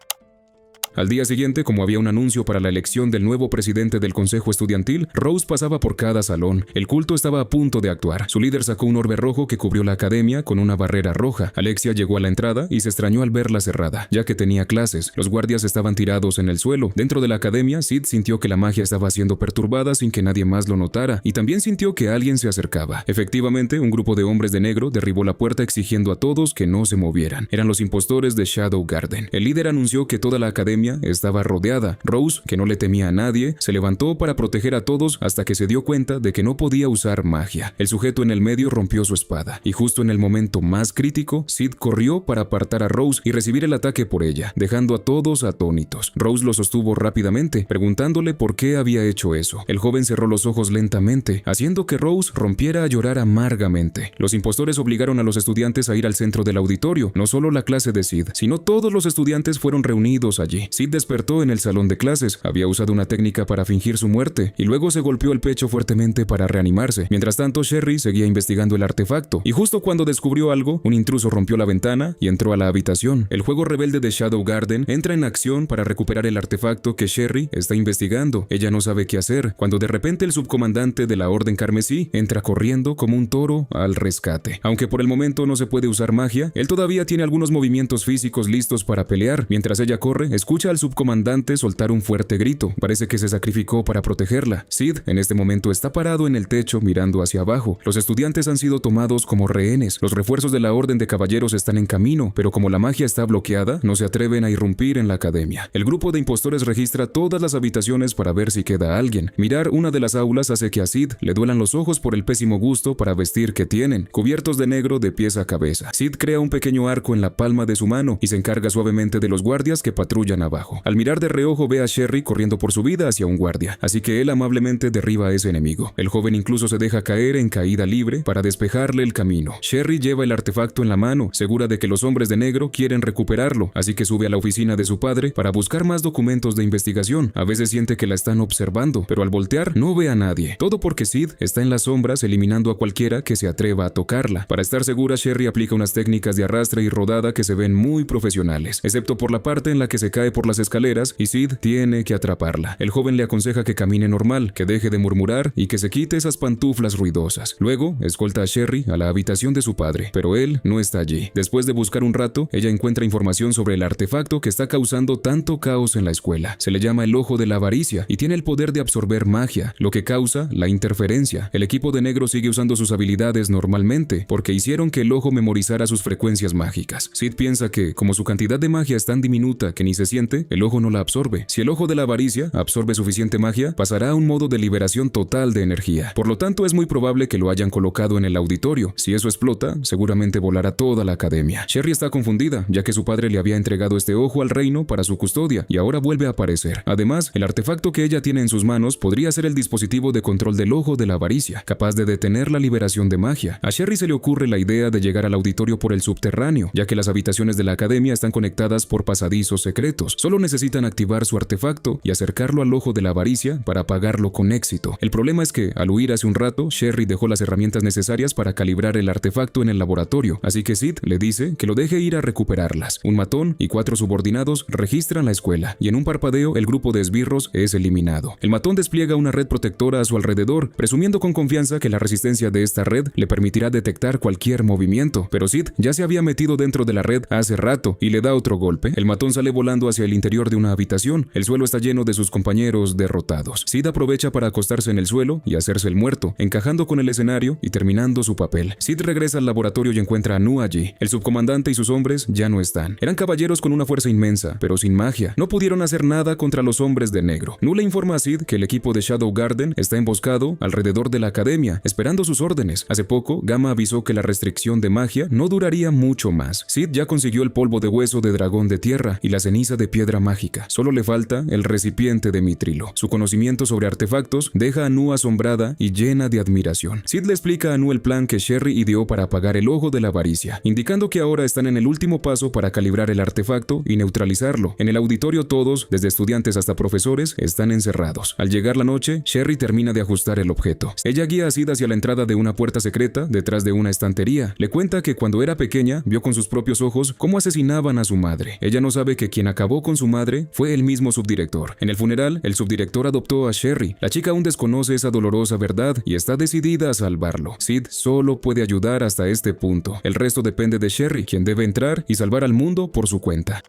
Al día siguiente, como había un anuncio para la elección del nuevo presidente del consejo estudiantil, Rose pasaba por cada salón. El culto estaba a punto de actuar. Su líder sacó un orbe rojo que cubrió la academia con una barrera roja. Alexia llegó a la entrada y se extrañó al verla cerrada, ya que tenía clases. Los guardias estaban tirados en el suelo. Dentro de la academia, Sid sintió que la magia estaba siendo perturbada sin que nadie más lo notara, y también sintió que alguien se acercaba. Efectivamente, un grupo de hombres de negro derribó la puerta exigiendo a todos que no se movieran. Eran los impostores de Shadow Garden. El líder anunció que toda la academia estaba rodeada. Rose, que no le temía a nadie, se levantó para proteger a todos hasta que se dio cuenta de que no podía usar magia. El sujeto en el medio rompió su espada, y justo en el momento más crítico, Sid corrió para apartar a Rose y recibir el ataque por ella, dejando a todos atónitos. Rose lo sostuvo rápidamente, preguntándole por qué había hecho eso. El joven cerró los ojos lentamente, haciendo que Rose rompiera a llorar amargamente. Los impostores obligaron a los estudiantes a ir al centro del auditorio. No solo la clase de Sid, sino todos los estudiantes fueron reunidos allí. Sid despertó en el salón de clases. Había usado una técnica para fingir su muerte y luego se golpeó el pecho fuertemente para reanimarse. Mientras tanto, Sherry seguía investigando el artefacto y justo cuando descubrió algo, un intruso rompió la ventana y entró a la habitación. El juego rebelde de Shadow Garden entra en acción para recuperar el artefacto que Sherry está investigando. Ella no sabe qué hacer cuando de repente el subcomandante de la Orden Carmesí entra corriendo como un toro al rescate. Aunque por el momento no se puede usar magia, él todavía tiene algunos movimientos físicos listos para pelear. Mientras ella corre, escucha escucha al subcomandante soltar un fuerte grito. Parece que se sacrificó para protegerla. Sid, en este momento, está parado en el techo mirando hacia abajo. Los estudiantes han sido tomados como rehenes. Los refuerzos de la Orden de Caballeros están en camino, pero como la magia está bloqueada, no se atreven a irrumpir en la academia. El grupo de impostores registra todas las habitaciones para ver si queda alguien. Mirar una de las aulas hace que a Sid le duelan los ojos por el pésimo gusto para vestir que tienen, cubiertos de negro de pies a cabeza. Sid crea un pequeño arco en la palma de su mano y se encarga suavemente de los guardias que patrullan abajo. Al mirar de reojo ve a Sherry corriendo por su vida hacia un guardia, así que él amablemente derriba a ese enemigo. El joven incluso se deja caer en caída libre para despejarle el camino. Sherry lleva el artefacto en la mano, segura de que los hombres de negro quieren recuperarlo, así que sube a la oficina de su padre para buscar más documentos de investigación. A veces siente que la están observando, pero al voltear no ve a nadie. Todo porque Sid está en las sombras eliminando a cualquiera que se atreva a tocarla. Para estar segura, Sherry aplica unas técnicas de arrastre y rodada que se ven muy profesionales, excepto por la parte en la que se cae por las escaleras y Sid tiene que atraparla. El joven le aconseja que camine normal, que deje de murmurar y que se quite esas pantuflas ruidosas. Luego, escolta a Sherry a la habitación de su padre, pero él no está allí. Después de buscar un rato, ella encuentra información sobre el artefacto que está causando tanto caos en la escuela. Se le llama el Ojo de la Avaricia y tiene el poder de absorber magia, lo que causa la interferencia. El equipo de negro sigue usando sus habilidades normalmente, porque hicieron que el ojo memorizara sus frecuencias mágicas. Sid piensa que, como su cantidad de magia es tan diminuta que ni se siente, el ojo no la absorbe. Si el Ojo de la Avaricia absorbe suficiente magia, pasará a un modo de liberación total de energía. Por lo tanto, es muy probable que lo hayan colocado en el auditorio. Si eso explota, seguramente volará toda la academia. Sherry está confundida, ya que su padre le había entregado este ojo al reino para su custodia, y ahora vuelve a aparecer. Además, el artefacto que ella tiene en sus manos podría ser el dispositivo de control del Ojo de la Avaricia, capaz de detener la liberación de magia. A Sherry se le ocurre la idea de llegar al auditorio por el subterráneo, ya que las habitaciones de la academia están conectadas por pasadizos secretos. Solo necesitan activar su artefacto y acercarlo al Ojo de la Avaricia para apagarlo con éxito. El problema es que, al huir hace un rato, Sherry dejó las herramientas necesarias para calibrar el artefacto en el laboratorio, así que Sid le dice que lo deje ir a recuperarlas. Un matón y 4 subordinados registran la escuela, y en un parpadeo el grupo de esbirros es eliminado. El matón despliega una red protectora a su alrededor, presumiendo con confianza que la resistencia de esta red le permitirá detectar cualquier movimiento, pero Sid ya se había metido dentro de la red hace rato y le da otro golpe. El matón sale volando hacia el interior de una habitación. El suelo está lleno de sus compañeros derrotados. Sid aprovecha para acostarse en el suelo y hacerse el muerto, encajando con el escenario y terminando su papel. Sid regresa al laboratorio y encuentra a Nu allí. El subcomandante y sus hombres ya no están. Eran caballeros con una fuerza inmensa, pero sin magia. No pudieron hacer nada contra los hombres de negro. Nu le informa a Sid que el equipo de Shadow Garden está emboscado alrededor de la academia, esperando sus órdenes. Hace poco, Gamma avisó que la restricción de magia no duraría mucho más. Sid ya consiguió el polvo de hueso de dragón de tierra y la ceniza de piedra mágica. Solo le falta el recipiente de mitrilo. Su conocimiento sobre artefactos deja a Nu asombrada y llena de admiración. Sid le explica a Nu el plan que Sherry ideó para apagar el Ojo de la Avaricia, indicando que ahora están en el último paso para calibrar el artefacto y neutralizarlo. En el auditorio todos, desde estudiantes hasta profesores, están encerrados. Al llegar la noche, Sherry termina de ajustar el objeto. Ella guía a Sid hacia la entrada de una puerta secreta detrás de una estantería. Le cuenta que cuando era pequeña vio con sus propios ojos cómo asesinaban a su madre. Ella no sabe que quien acabó con su madre fue el mismo subdirector. En el funeral, el subdirector adoptó a Sherry. La chica aún desconoce esa dolorosa verdad y está decidida a salvarlo. Sid solo puede ayudar hasta este punto. El resto depende de Sherry, quien debe entrar y salvar al mundo por su cuenta.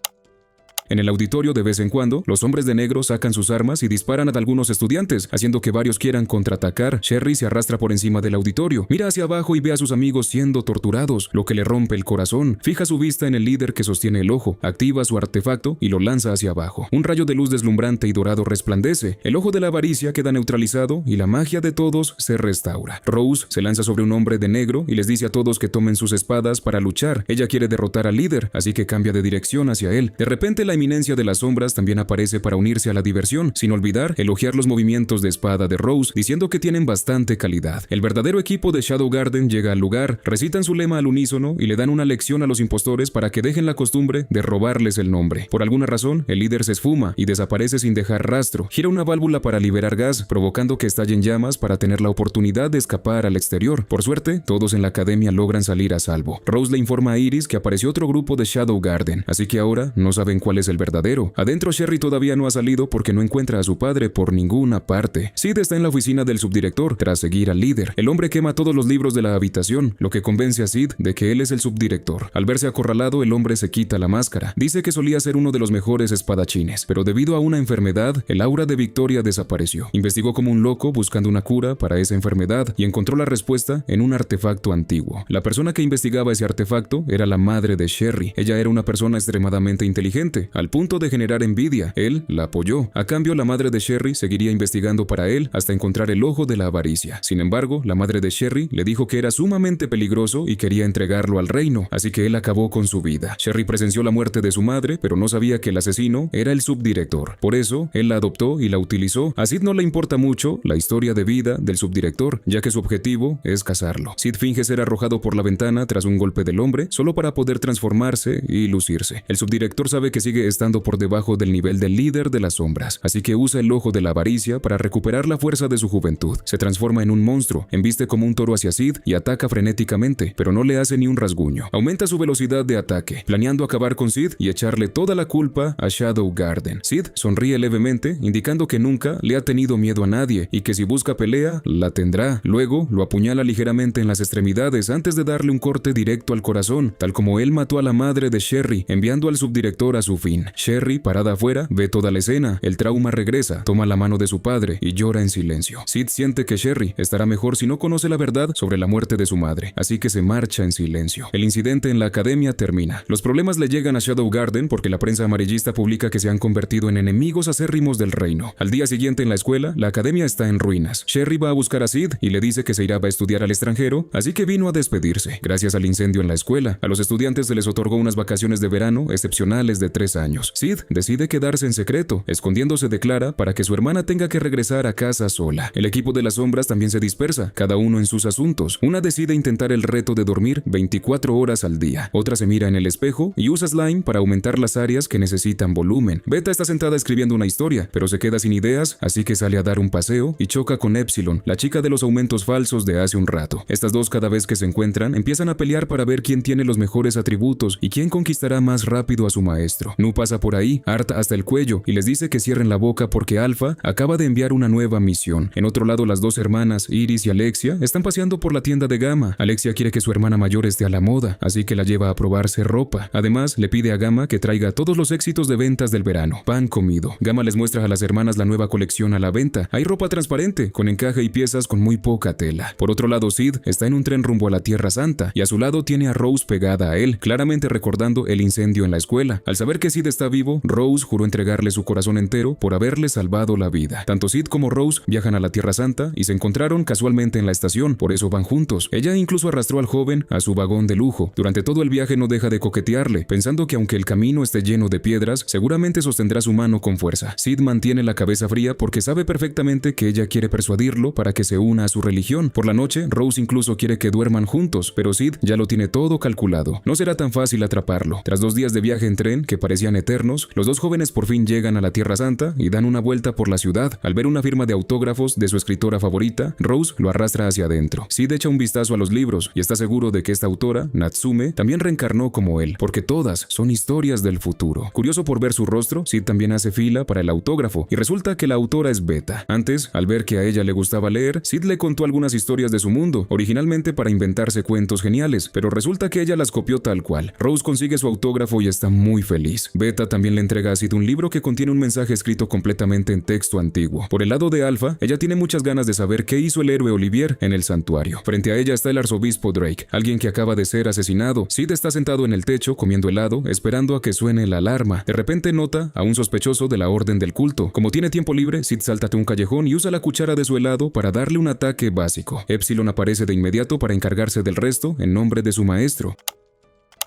En el auditorio, de vez en cuando, los hombres de negro sacan sus armas y disparan a algunos estudiantes, haciendo que varios quieran contraatacar. Sherry se arrastra por encima del auditorio, mira hacia abajo y ve a sus amigos siendo torturados, lo que le rompe el corazón. Fija su vista en el líder que sostiene el ojo, activa su artefacto y lo lanza hacia abajo. Un rayo de luz deslumbrante y dorado resplandece. El Ojo de la Avaricia queda neutralizado y la magia de todos se restaura. Rose se lanza sobre un hombre de negro y les dice a todos que tomen sus espadas para luchar. Ella quiere derrotar al líder, así que cambia de dirección hacia él. De repente, la eminencia de las sombras también aparece para unirse a la diversión, sin olvidar elogiar los movimientos de espada de Rose, diciendo que tienen bastante calidad. El verdadero equipo de Shadow Garden llega al lugar, recitan su lema al unísono y le dan una lección a los impostores para que dejen la costumbre de robarles el nombre. Por alguna razón, el líder se esfuma y desaparece sin dejar rastro. Gira una válvula para liberar gas, provocando que estallen llamas para tener la oportunidad de escapar al exterior. Por suerte, todos en la academia logran salir a salvo. Rose le informa a Iris que apareció otro grupo de Shadow Garden, así que ahora no saben cuál es es el verdadero. Adentro, Sherry todavía no ha salido porque no encuentra a su padre por ninguna parte. Sid está en la oficina del subdirector tras seguir al líder. El hombre quema todos los libros de la habitación, lo que convence a Sid de que él es el subdirector. Al verse acorralado, el hombre se quita la máscara. Dice que solía ser uno de los mejores espadachines, pero debido a una enfermedad, el aura de Victoria desapareció. Investigó como un loco buscando una cura para esa enfermedad y encontró la respuesta en un artefacto antiguo. La persona que investigaba ese artefacto era la madre de Sherry. Ella era una persona extremadamente inteligente, al punto de generar envidia. Él la apoyó. A cambio, la madre de Sherry seguiría investigando para él hasta encontrar el ojo de la avaricia. Sin embargo, la madre de Sherry le dijo que era sumamente peligroso y quería entregarlo al reino, así que él acabó con su vida. Sherry presenció la muerte de su madre, pero no sabía que el asesino era el subdirector. Por eso, él la adoptó y la utilizó. A Sid no le importa mucho la historia de vida del subdirector, ya que su objetivo es cazarlo. Sid finge ser arrojado por la ventana tras un golpe del hombre, solo para poder transformarse y lucirse. El subdirector sabe que sigue estando por debajo del nivel del líder de las sombras, así que usa el ojo de la avaricia para recuperar la fuerza de su juventud. Se transforma en un monstruo, embiste como un toro hacia Sid y ataca frenéticamente, pero no le hace ni un rasguño. Aumenta su velocidad de ataque, planeando acabar con Sid y echarle toda la culpa a Shadow Garden. Sid sonríe levemente, indicando que nunca le ha tenido miedo a nadie y que si busca pelea, la tendrá. Luego, lo apuñala ligeramente en las extremidades antes de darle un corte directo al corazón, tal como él mató a la madre de Sherry, enviando al subdirector a su fin. Sherry, parada afuera, ve toda la escena. El trauma regresa, toma la mano de su padre y llora en silencio. Sid siente que Sherry estará mejor si no conoce la verdad sobre la muerte de su madre, así que se marcha en silencio. El incidente en la academia termina. Los problemas le llegan a Shadow Garden porque la prensa amarillista publica que se han convertido en enemigos acérrimos del reino. Al día siguiente en la escuela, la academia está en ruinas. Sherry va a buscar a Sid y le dice que se irá a estudiar al extranjero, así que vino a despedirse. Gracias al incendio en la escuela, a los estudiantes se les otorgó unas vacaciones de verano excepcionales de 3 años. Sid decide quedarse en secreto, escondiéndose de Clara para que su hermana tenga que regresar a casa sola. El equipo de las sombras también se dispersa, cada uno en sus asuntos. Una decide intentar el reto de dormir 24 horas al día. Otra se mira en el espejo y usa slime para aumentar las áreas que necesitan volumen. Beta está sentada escribiendo una historia, pero se queda sin ideas, así que sale a dar un paseo y choca con Epsilon, la chica de los aumentos falsos de hace un rato. Estas dos, cada vez que se encuentran, empiezan a pelear para ver quién tiene los mejores atributos y quién conquistará más rápido a su maestro. Nu pasa por ahí, harta hasta el cuello, y les dice que cierren la boca porque Alpha acaba de enviar una nueva misión. En otro lado, las dos hermanas, Iris y Alexia, están paseando por la tienda de Gamma. Alexia quiere que su hermana mayor esté a la moda, así que la lleva a probarse ropa. Además, le pide a Gamma que traiga todos los éxitos de ventas del verano. Pan comido. Gamma les muestra a las hermanas la nueva colección a la venta. Hay ropa transparente, con encaje y piezas con muy poca tela. Por otro lado, Sid está en un tren rumbo a la Tierra Santa, y a su lado tiene a Rose pegada a él, claramente recordando el incendio en la escuela. Al saber que Sid está vivo, Rose juró entregarle su corazón entero por haberle salvado la vida. Tanto Sid como Rose viajan a la Tierra Santa y se encontraron casualmente en la estación, por eso van juntos. Ella incluso arrastró al joven a su vagón de lujo. Durante todo el viaje no deja de coquetearle, pensando que aunque el camino esté lleno de piedras, seguramente sostendrá su mano con fuerza. Sid mantiene la cabeza fría porque sabe perfectamente que ella quiere persuadirlo para que se una a su religión. Por la noche, Rose incluso quiere que duerman juntos, pero Sid ya lo tiene todo calculado. No será tan fácil atraparlo. Tras 2 días de viaje en tren que parecían eternos, los dos jóvenes por fin llegan a la Tierra Santa y dan una vuelta por la ciudad. Al ver una firma de autógrafos de su escritora favorita, Rose lo arrastra hacia adentro. Sid echa un vistazo a los libros y está seguro de que esta autora, Natsume, también reencarnó como él, porque todas son historias del futuro. Curioso por ver su rostro, Sid también hace fila para el autógrafo y resulta que la autora es Beta. Antes, al ver que a ella le gustaba leer, Sid le contó algunas historias de su mundo, originalmente para inventarse cuentos geniales, pero resulta que ella las copió tal cual. Rose consigue su autógrafo y está muy feliz. Beta también le entrega a Sid un libro que contiene un mensaje escrito completamente en texto antiguo. Por el lado de Alpha, ella tiene muchas ganas de saber qué hizo el héroe Olivier en el santuario. Frente a ella está el arzobispo Drake, alguien que acaba de ser asesinado. Sid está sentado en el techo comiendo helado, esperando a que suene la alarma. De repente nota a un sospechoso de la orden del culto. Como tiene tiempo libre, Sid salta a un callejón y usa la cuchara de su helado para darle un ataque básico. Epsilon aparece de inmediato para encargarse del resto en nombre de su maestro.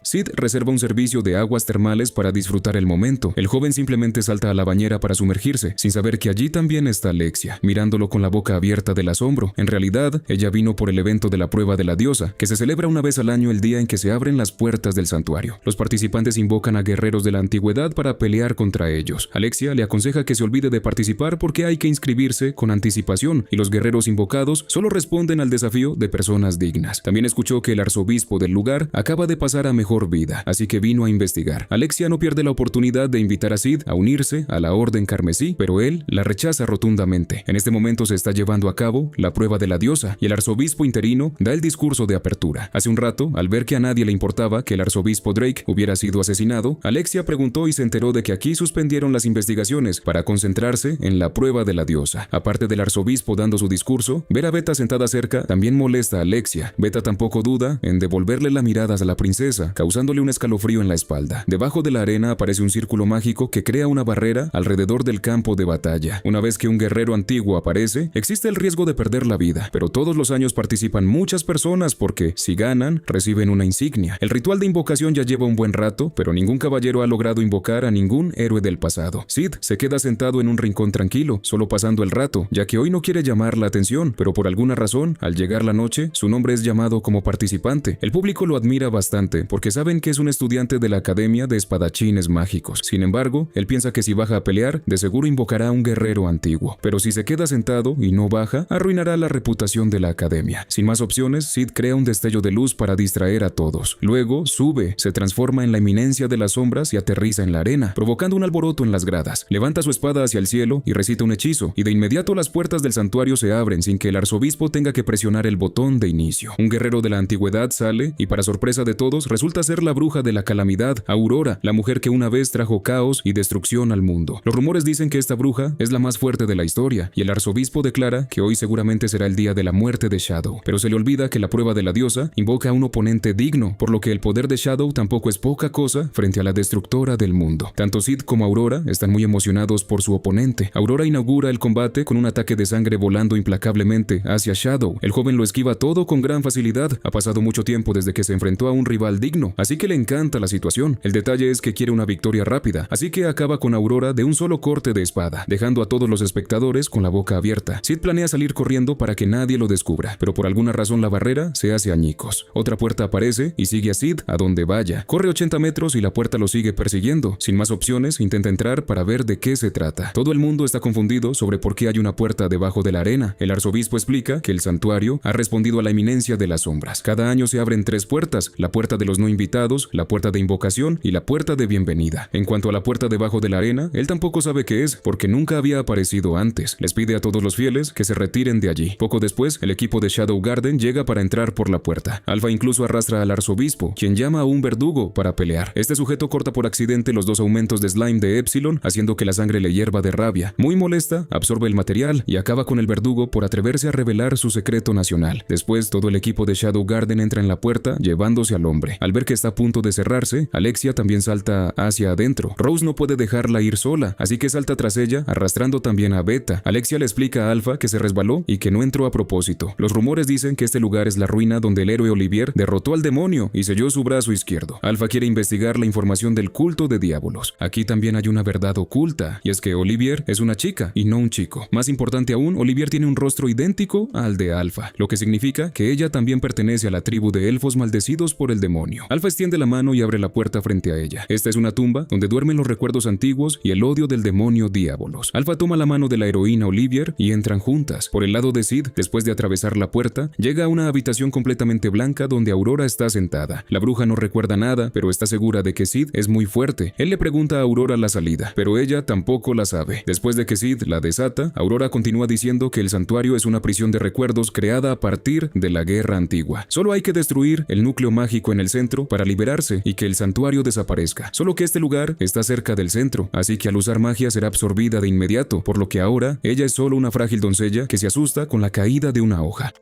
Sid reserva un servicio de aguas termales para disfrutar el momento. El joven simplemente salta a la bañera para sumergirse, sin saber que allí también está Alexia, mirándolo con la boca abierta del asombro. En realidad, ella vino por el evento de la prueba de la diosa, que se celebra una vez al año el día en que se abren las puertas del santuario. Los participantes invocan a guerreros de la antigüedad para pelear contra ellos. Alexia le aconseja que se olvide de participar porque hay que inscribirse con anticipación, y los guerreros invocados solo responden al desafío de personas dignas. También escuchó que el arzobispo del lugar acaba de pasar a mejor mejor vida, así que vino a investigar. Alexia no pierde la oportunidad de invitar a Sid a unirse a la Orden Carmesí, pero él la rechaza rotundamente. En este momento se está llevando a cabo la prueba de la diosa y el arzobispo interino da el discurso de apertura. Hace un rato, al ver que a nadie le importaba que el arzobispo Drake hubiera sido asesinado, Alexia preguntó y se enteró de que aquí suspendieron las investigaciones para concentrarse en la prueba de la diosa. Aparte del arzobispo dando su discurso, ver a Beta sentada cerca también molesta a Alexia. Beta tampoco duda en devolverle la mirada a la princesa, causándole un escalofrío en la espalda. Debajo de la arena aparece un círculo mágico que crea una barrera alrededor del campo de batalla. Una vez que un guerrero antiguo aparece, existe el riesgo de perder la vida, pero todos los años participan muchas personas porque, si ganan, reciben una insignia. El ritual de invocación ya lleva un buen rato, pero ningún caballero ha logrado invocar a ningún héroe del pasado. Sid se queda sentado en un rincón tranquilo, solo pasando el rato, ya que hoy no quiere llamar la atención, pero por alguna razón, al llegar la noche, su nombre es llamado como participante. El público lo admira bastante, porque saben que es un estudiante de la Academia de Espadachines Mágicos. Sin embargo, él piensa que si baja a pelear, de seguro invocará a un guerrero antiguo. Pero si se queda sentado y no baja, arruinará la reputación de la Academia. Sin más opciones, Sid crea un destello de luz para distraer a todos. Luego, sube, se transforma en la eminencia de las sombras y aterriza en la arena, provocando un alboroto en las gradas. Levanta su espada hacia el cielo y recita un hechizo, y de inmediato las puertas del santuario se abren sin que el arzobispo tenga que presionar el botón de inicio. Un guerrero de la antigüedad sale y, para sorpresa de todos, resulta ser la bruja de la calamidad, Aurora, la mujer que una vez trajo caos y destrucción al mundo. Los rumores dicen que esta bruja es la más fuerte de la historia, y el arzobispo declara que hoy seguramente será el día de la muerte de Shadow, pero se le olvida que la prueba de la diosa invoca a un oponente digno, por lo que el poder de Shadow tampoco es poca cosa frente a la destructora del mundo. Tanto Sid como Aurora están muy emocionados por su oponente. Aurora inaugura el combate con un ataque de sangre volando implacablemente hacia Shadow. El joven lo esquiva todo con gran facilidad. Ha pasado mucho tiempo desde que se enfrentó a un rival digno, así que le encanta la situación. El detalle es que quiere una victoria rápida, así que acaba con Aurora de un solo corte de espada, dejando a todos los espectadores con la boca abierta. Sid planea salir corriendo para que nadie lo descubra, pero por alguna razón la barrera se hace añicos. Otra puerta aparece y sigue a Sid a donde vaya. Corre 80 metros y la puerta lo sigue persiguiendo. Sin más opciones, intenta entrar para ver de qué se trata. Todo el mundo está confundido sobre por qué hay una puerta debajo de la arena. El arzobispo explica que el santuario ha respondido a la eminencia de las sombras. Cada año se abren 3 puertas: la puerta de los no invitados, la puerta de invocación y la puerta de bienvenida. En cuanto a la puerta debajo de la arena, él tampoco sabe qué es, porque nunca había aparecido antes. Les pide a todos los fieles que se retiren de allí. Poco después, el equipo de Shadow Garden llega para entrar por la puerta. Alpha incluso arrastra al arzobispo, quien llama a un verdugo para pelear. Este sujeto corta por accidente los 2 aumentos de slime de Epsilon, haciendo que la sangre le hierva de rabia. Muy molesta, absorbe el material y acaba con el verdugo por atreverse a revelar su secreto nacional. Después, todo el equipo de Shadow Garden entra en la puerta, llevándose al hombre. Al ver que está a punto de cerrarse, Alexia también salta hacia adentro. Rose no puede dejarla ir sola, así que salta tras ella, arrastrando también a Beta. Alexia le explica a Alpha que se resbaló y que no entró a propósito. Los rumores dicen que este lugar es la ruina donde el héroe Olivier derrotó al demonio y selló su brazo izquierdo. Alpha quiere investigar la información del culto de diabolos. Aquí también hay una verdad oculta, y es que Olivier es una chica y no un chico. Más importante aún, Olivier tiene un rostro idéntico al de Alpha, lo que significa que ella también pertenece a la tribu de elfos maldecidos por el demonio. Alpha extiende la mano y abre la puerta frente a ella. Esta es una tumba donde duermen los recuerdos antiguos y el odio del demonio Diabolos. Alpha toma la mano de la heroína Olivier y entran juntas. Por el lado de Sid, después de atravesar la puerta, llega a una habitación completamente blanca donde Aurora está sentada. La bruja no recuerda nada, pero está segura de que Sid es muy fuerte. Él le pregunta a Aurora la salida, pero ella tampoco la sabe. Después de que Sid la desata, Aurora continúa diciendo que el santuario es una prisión de recuerdos creada a partir de la guerra antigua. Solo hay que destruir el núcleo mágico en el centro para liberarse y que el santuario desaparezca. Solo que este lugar está cerca del centro, así que al usar magia será absorbida de inmediato, por lo que ahora ella es solo una frágil doncella que se asusta con la caída de una hoja.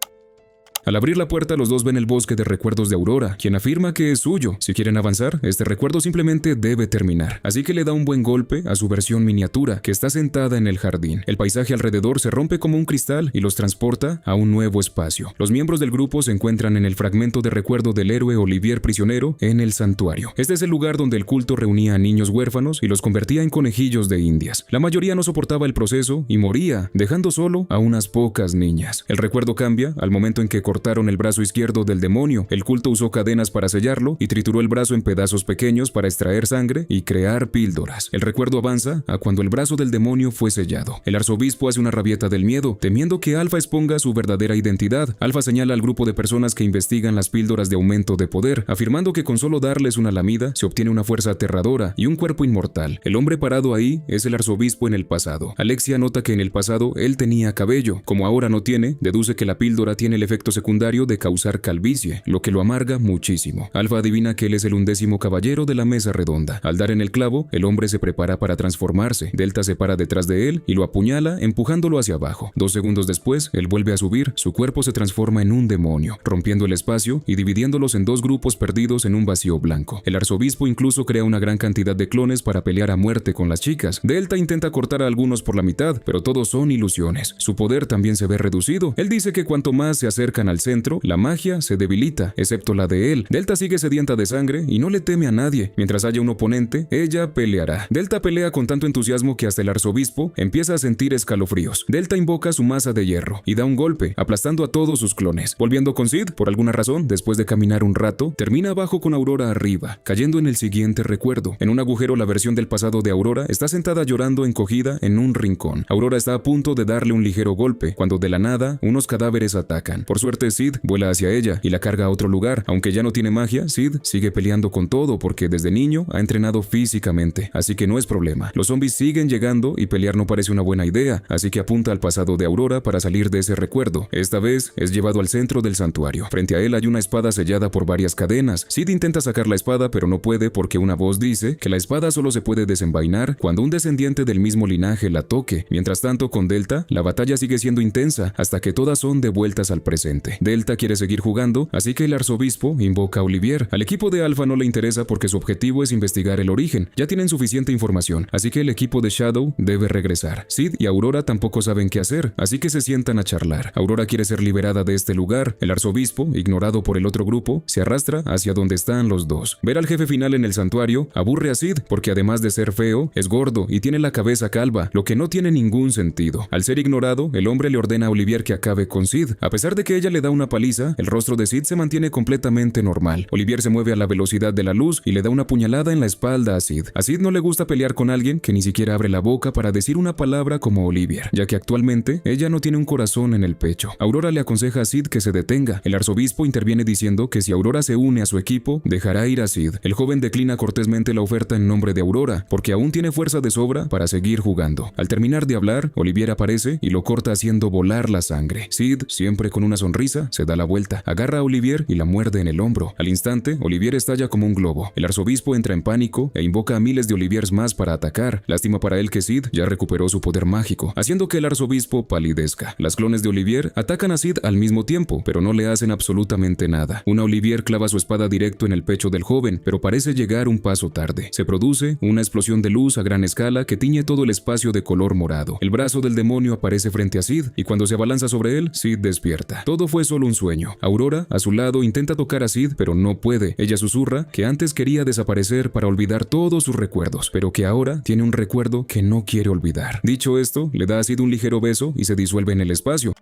Al abrir la puerta, los dos ven el bosque de recuerdos de Aurora, quien afirma que es suyo. Si quieren avanzar, este recuerdo simplemente debe terminar. Así que le da un buen golpe a su versión miniatura, que está sentada en el jardín. El paisaje alrededor se rompe como un cristal y los transporta a un nuevo espacio. Los miembros del grupo se encuentran en el fragmento de recuerdo del héroe Olivier prisionero en el santuario. Este es el lugar donde el culto reunía a niños huérfanos y los convertía en conejillos de indias. La mayoría no soportaba el proceso y moría, dejando solo a unas pocas niñas. El recuerdo cambia al momento en que cortaron el brazo izquierdo del demonio. El culto usó cadenas para sellarlo y trituró el brazo en pedazos pequeños para extraer sangre y crear píldoras. El recuerdo avanza a cuando el brazo del demonio fue sellado. El arzobispo hace una rabieta del miedo, temiendo que Alpha exponga su verdadera identidad. Alpha señala al grupo de personas que investigan las píldoras de aumento de poder, afirmando que con solo darles una lamida se obtiene una fuerza aterradora y un cuerpo inmortal. El hombre parado ahí es el arzobispo en el pasado. Alexia nota que en el pasado él tenía cabello. Como ahora no tiene, deduce que la píldora tiene el efecto secundario de causar calvicie, lo que lo amarga muchísimo. Alpha adivina que él es el 11º caballero de la mesa redonda. Al dar en el clavo, el hombre se prepara para transformarse. Delta se para detrás de él y lo apuñala, empujándolo hacia abajo. 2 segundos después, él vuelve a subir. Su cuerpo se transforma en un demonio, rompiendo el espacio y dividiéndolos en 2 grupos perdidos en un vacío blanco. El arzobispo incluso crea una gran cantidad de clones para pelear a muerte con las chicas. Delta intenta cortar a algunos por la mitad, pero todos son ilusiones. Su poder también se ve reducido. Él dice que cuanto más se acercan al centro, la magia se debilita, excepto la de él. Delta sigue sedienta de sangre y no le teme a nadie. Mientras haya un oponente, ella peleará. Delta pelea con tanto entusiasmo que hasta el arzobispo empieza a sentir escalofríos. Delta invoca su masa de hierro y da un golpe, aplastando a todos sus clones. Volviendo con Sid, por alguna razón, después de caminar un rato, termina abajo con Aurora arriba, cayendo en el siguiente recuerdo. En un agujero, la versión del pasado de Aurora está sentada llorando encogida en un rincón. Aurora está a punto de darle un ligero golpe, cuando de la nada, unos cadáveres atacan. Por suerte, Sid vuela hacia ella y la carga a otro lugar. Aunque ya no tiene magia, Sid sigue peleando con todo porque desde niño ha entrenado físicamente, así que no es problema. Los zombies siguen llegando y pelear no parece una buena idea, así que apunta al pasado de Aurora para salir de ese recuerdo. Esta vez es llevado al centro del santuario. Frente a él hay una espada sellada por varias cadenas. Sid intenta sacar la espada, pero no puede porque una voz dice que la espada solo se puede desenvainar cuando un descendiente del mismo linaje la toque. Mientras tanto, con Delta, la batalla sigue siendo intensa hasta que todas son devueltas al presente. Delta quiere seguir jugando, así que el arzobispo invoca a Olivier. Al equipo de Alpha no le interesa porque su objetivo es investigar el origen. Ya tienen suficiente información, así que el equipo de Shadow debe regresar. Sid y Aurora tampoco saben qué hacer, así que se sientan a charlar. Aurora quiere ser liberada de este lugar. El arzobispo, ignorado por el otro grupo, se arrastra hacia donde están los dos. Ver al jefe final en el santuario aburre a Sid porque además de ser feo, es gordo y tiene la cabeza calva, lo que no tiene ningún sentido. Al ser ignorado, el hombre le ordena a Olivier que acabe con Sid. A pesar de que ella le da una paliza, el rostro de Sid se mantiene completamente normal. Olivier se mueve a la velocidad de la luz y le da una puñalada en la espalda a Sid. A Sid no le gusta pelear con alguien que ni siquiera abre la boca para decir una palabra como Olivier, ya que actualmente ella no tiene un corazón en el pecho. Aurora le aconseja a Sid que se detenga. El arzobispo interviene diciendo que si Aurora se une a su equipo, dejará ir a Sid. El joven declina cortésmente la oferta en nombre de Aurora, porque aún tiene fuerza de sobra para seguir jugando. Al terminar de hablar, Olivier aparece y lo corta haciendo volar la sangre. Sid, siempre con una sonrisa, se da la vuelta, agarra a Olivier y la muerde en el hombro. Al instante, Olivier estalla como un globo. El arzobispo entra en pánico e invoca a miles de Oliviers más para atacar. Lástima para él que Sid ya recuperó su poder mágico, haciendo que el arzobispo palidezca. Las clones de Olivier atacan a Sid al mismo tiempo, pero no le hacen absolutamente nada. Una Olivier clava su espada directo en el pecho del joven, pero parece llegar un paso tarde. Se produce una explosión de luz a gran escala que tiñe todo el espacio de color morado. El brazo del demonio aparece frente a Sid y cuando se abalanza sobre él, Sid despierta. Todo fue solo un sueño. Aurora, a su lado, intenta tocar a Sid, pero no puede. Ella susurra que antes quería desaparecer para olvidar todos sus recuerdos, pero que ahora tiene un recuerdo que no quiere olvidar. Dicho esto, le da a Sid un ligero beso y se disuelve en el espacio.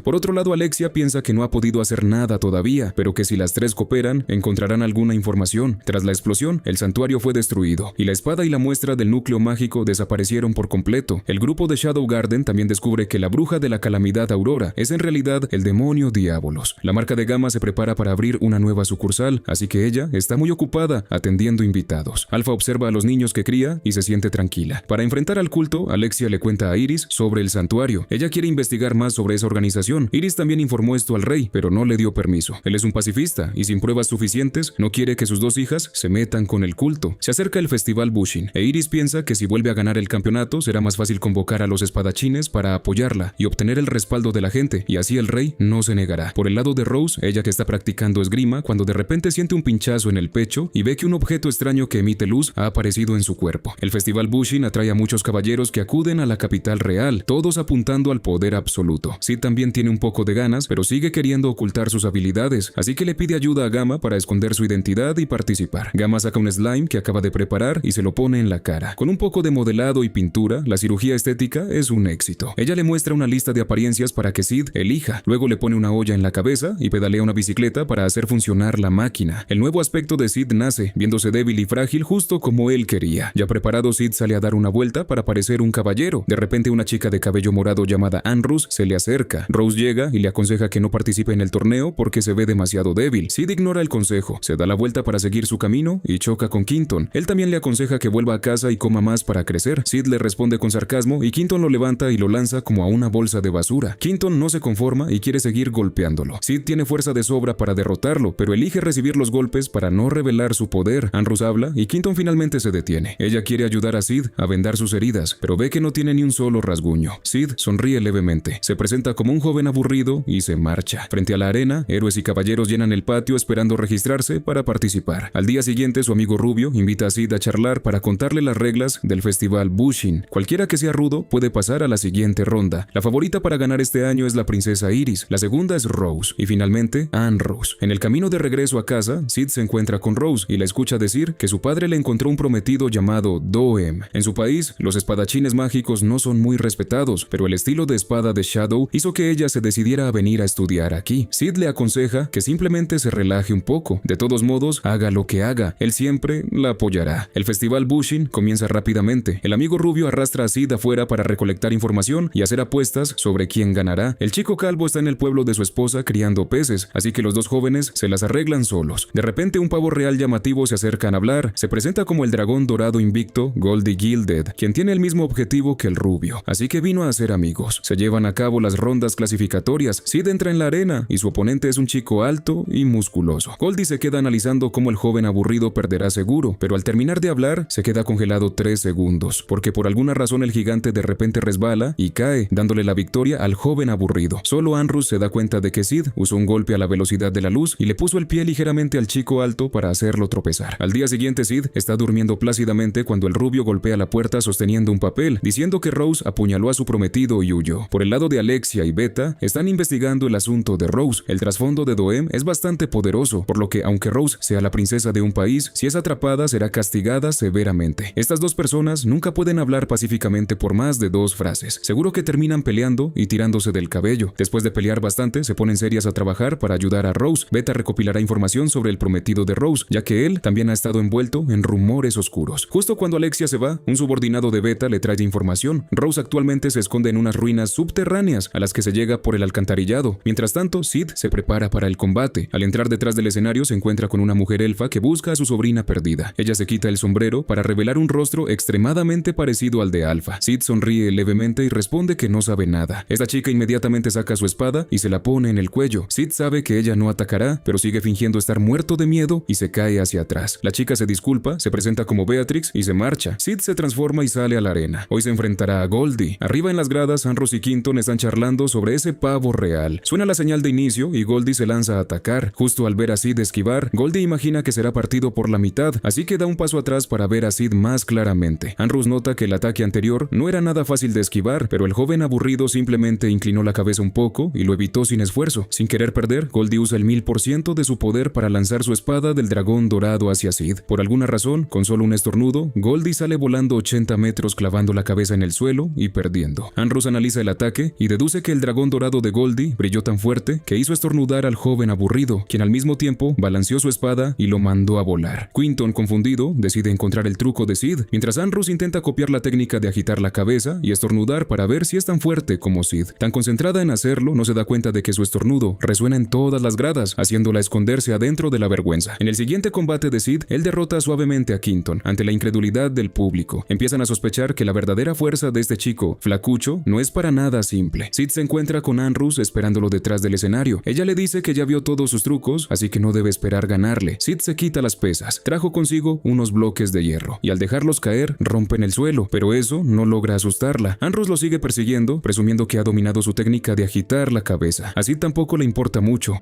Por otro lado, Alexia piensa que no ha podido hacer nada todavía, pero que si las tres cooperan, encontrarán alguna información. Tras la explosión, el santuario fue destruido, y la espada y la muestra del núcleo mágico desaparecieron por completo. El grupo de Shadow Garden también descubre que la bruja de la calamidad Aurora es en realidad el demonio Diabolos. La marca de Gamma se prepara para abrir una nueva sucursal, así que ella está muy ocupada atendiendo invitados. Alpha observa a los niños que cría y se siente tranquila. Para enfrentar al culto, Alexia le cuenta a Iris sobre el santuario. Ella quiere investigar más sobre esa organización. Iris también informó esto al rey, pero no le dio permiso. Él es un pacifista y sin pruebas suficientes no quiere que sus dos hijas se metan con el culto. Se acerca el festival Bushin e Iris piensa que si vuelve a ganar el campeonato será más fácil convocar a los espadachines para apoyarla y obtener el respaldo de la gente, y así el rey no se negará. Por el lado de Rose, ella que está practicando esgrima, cuando de repente siente un pinchazo en el pecho y ve que un objeto extraño que emite luz ha aparecido en su cuerpo. El festival Bushin atrae a muchos caballeros que acuden a la capital real, todos apuntando al poder absoluto. Sid también tiene un poco de ganas, pero sigue queriendo ocultar sus habilidades, así que le pide ayuda a Gamma para esconder su identidad y participar. Gamma saca un slime que acaba de preparar y se lo pone en la cara. Con un poco de modelado y pintura, la cirugía estética es un éxito. Ella le muestra una lista de apariencias para que Sid elija. Luego le pone una olla en la cabeza y pedalea una bicicleta para hacer funcionar la máquina. El nuevo aspecto de Sid nace, viéndose débil y frágil justo como él quería. Ya preparado, Sid sale a dar una vuelta para parecer un caballero. De repente, una chica de cabello morado llamada Ann Rose se le acerca. Rose llega y le aconseja que no participe en el torneo porque se ve demasiado débil. Sid ignora el consejo, se da la vuelta para seguir su camino y choca con Quinton. Él también le aconseja que vuelva a casa y coma más para crecer. Sid le responde con sarcasmo y Quinton lo levanta y lo lanza como a una bolsa de basura. Quinton no se conforma y quiere seguir golpeándolo. Sid tiene fuerza de sobra para derrotarlo, pero elige recibir los golpes para no revelar su poder. Ann Rose habla y Quinton finalmente se detiene. Ella quiere ayudar a Sid a vendar sus heridas, pero ve que no tiene ni un solo rasguño. Sid sonríe levemente, se presenta como un joven aburrido y se marcha. Frente a la arena, héroes y caballeros llenan el patio esperando registrarse para participar. Al día siguiente, su amigo Rubio invita a Sid a charlar para contarle las reglas del festival Bushin. Cualquiera que sea rudo puede pasar a la siguiente ronda. La favorita para ganar este año es la princesa Iris, la segunda es Rose y finalmente Ann Rose. En el camino de regreso a casa, Sid se encuentra con Rose y la escucha decir que su padre le encontró un prometido llamado Doem. En su país, los espadachines mágicos no son muy respetados, pero el estilo de espada de Shadow hizo que ella se decidiera a venir a estudiar aquí. Sid le aconseja que simplemente se relaje un poco. De todos modos, haga lo que haga, él siempre la apoyará. El festival Bushin comienza rápidamente. El amigo Rubio arrastra a Sid afuera para recolectar información y hacer apuestas sobre quién ganará. El chico calvo está en el pueblo de su esposa criando peces, así que los dos jóvenes se las arreglan solos. De repente, un pavo real llamativo se acerca a hablar. Se presenta como el dragón dorado invicto, Goldie Gilded, quien tiene el mismo objetivo que el Rubio, así que vino a ser amigos. Se llevan a cabo las rondas clasificatorias. Sid entra en la arena y su oponente es un chico alto y musculoso. Goldie se queda analizando cómo el joven aburrido perderá seguro, pero al terminar de hablar, se queda congelado 3 segundos, porque por alguna razón el gigante de repente resbala y cae, dándole la victoria al joven aburrido. Solo Ann Rose se da cuenta de que Sid usó un golpe a la velocidad de la luz y le puso el pie ligeramente al chico alto para hacerlo tropezar. Al día siguiente, Sid está durmiendo plácidamente cuando el Rubio golpea la puerta sosteniendo un papel, diciendo que Rose apuñaló a su prometido y huyó. Por el lado de Alexia y Beta, están investigando el asunto de Rose. El trasfondo de Doem es bastante poderoso, por lo que aunque Rose sea la princesa de un país, si es atrapada será castigada severamente. Estas dos personas nunca pueden hablar pacíficamente por más de 2 frases. Seguro que terminan peleando y tirándose del cabello. Después de pelear bastante, se ponen serias a trabajar para ayudar a Rose. Beta recopilará información sobre el prometido de Rose, ya que él también ha estado envuelto en rumores oscuros. Justo cuando Alexia se va, un subordinado de Beta le trae información. Rose actualmente se esconde en unas ruinas subterráneas a las que se llega por el alcantarillado. Mientras tanto, Sid se prepara para el combate. Al entrar detrás del escenario, se encuentra con una mujer elfa que busca a su sobrina perdida. Ella se quita el sombrero para revelar un rostro extremadamente parecido al de Alpha. Sid sonríe levemente y responde que no sabe nada. Esta chica inmediatamente saca su espada y se la pone en el cuello. Sid sabe que ella no atacará, pero sigue fingiendo estar muerto de miedo y se cae hacia atrás. La chica se disculpa, se presenta como Beatrix y se marcha. Sid se transforma y sale a la arena. Hoy se enfrentará a Goldie. Arriba en las gradas, Ann Rose y Quinton están charlando sobre ese pavo real. Suena la señal de inicio y Goldie se lanza a atacar. Justo al ver a Sid esquivar, Goldie imagina que será partido por la mitad, así que da un paso atrás para ver a Sid más claramente. Ann Rose nota que el ataque anterior no era nada fácil de esquivar, pero el joven aburrido simplemente inclinó la cabeza un poco y lo evitó sin esfuerzo. Sin querer perder, Goldie usa el 1000% de su poder para lanzar su espada del dragón dorado hacia Sid. Por alguna razón, con solo un estornudo, Goldie sale volando 80 metros clavando la cabeza en el suelo y perdiendo. Ann Rose analiza el ataque y deduce que el dragón dorado de Goldie brilló tan fuerte que hizo estornudar al joven aburrido, quien al mismo tiempo balanceó su espada y lo mandó a volar. Quinton, confundido, decide encontrar el truco de Sid, mientras Ann Rose intenta copiar la técnica de agitar la cabeza y estornudar para ver si es tan fuerte como Sid. Tan concentrada en hacerlo, no se da cuenta de que su estornudo resuena en todas las gradas, haciéndola esconderse adentro de la vergüenza. En el siguiente combate de Sid, él derrota suavemente a Quinton, ante la incredulidad del público. Empiezan a sospechar que la verdadera fuerza de este chico, flacucho, no es para nada simple. Sid se encuentra con Ann Rose esperándolo detrás del escenario. Ella le dice que ya vio todos sus trucos, así que no debe esperar ganarle. Sid se quita las pesas. Trajo consigo unos bloques de hierro, y al dejarlos caer, rompen el suelo, pero eso no logra asustarla. Ann Rose lo sigue persiguiendo, presumiendo que ha dominado su técnica de agitar la cabeza. A Sid tampoco le importa mucho.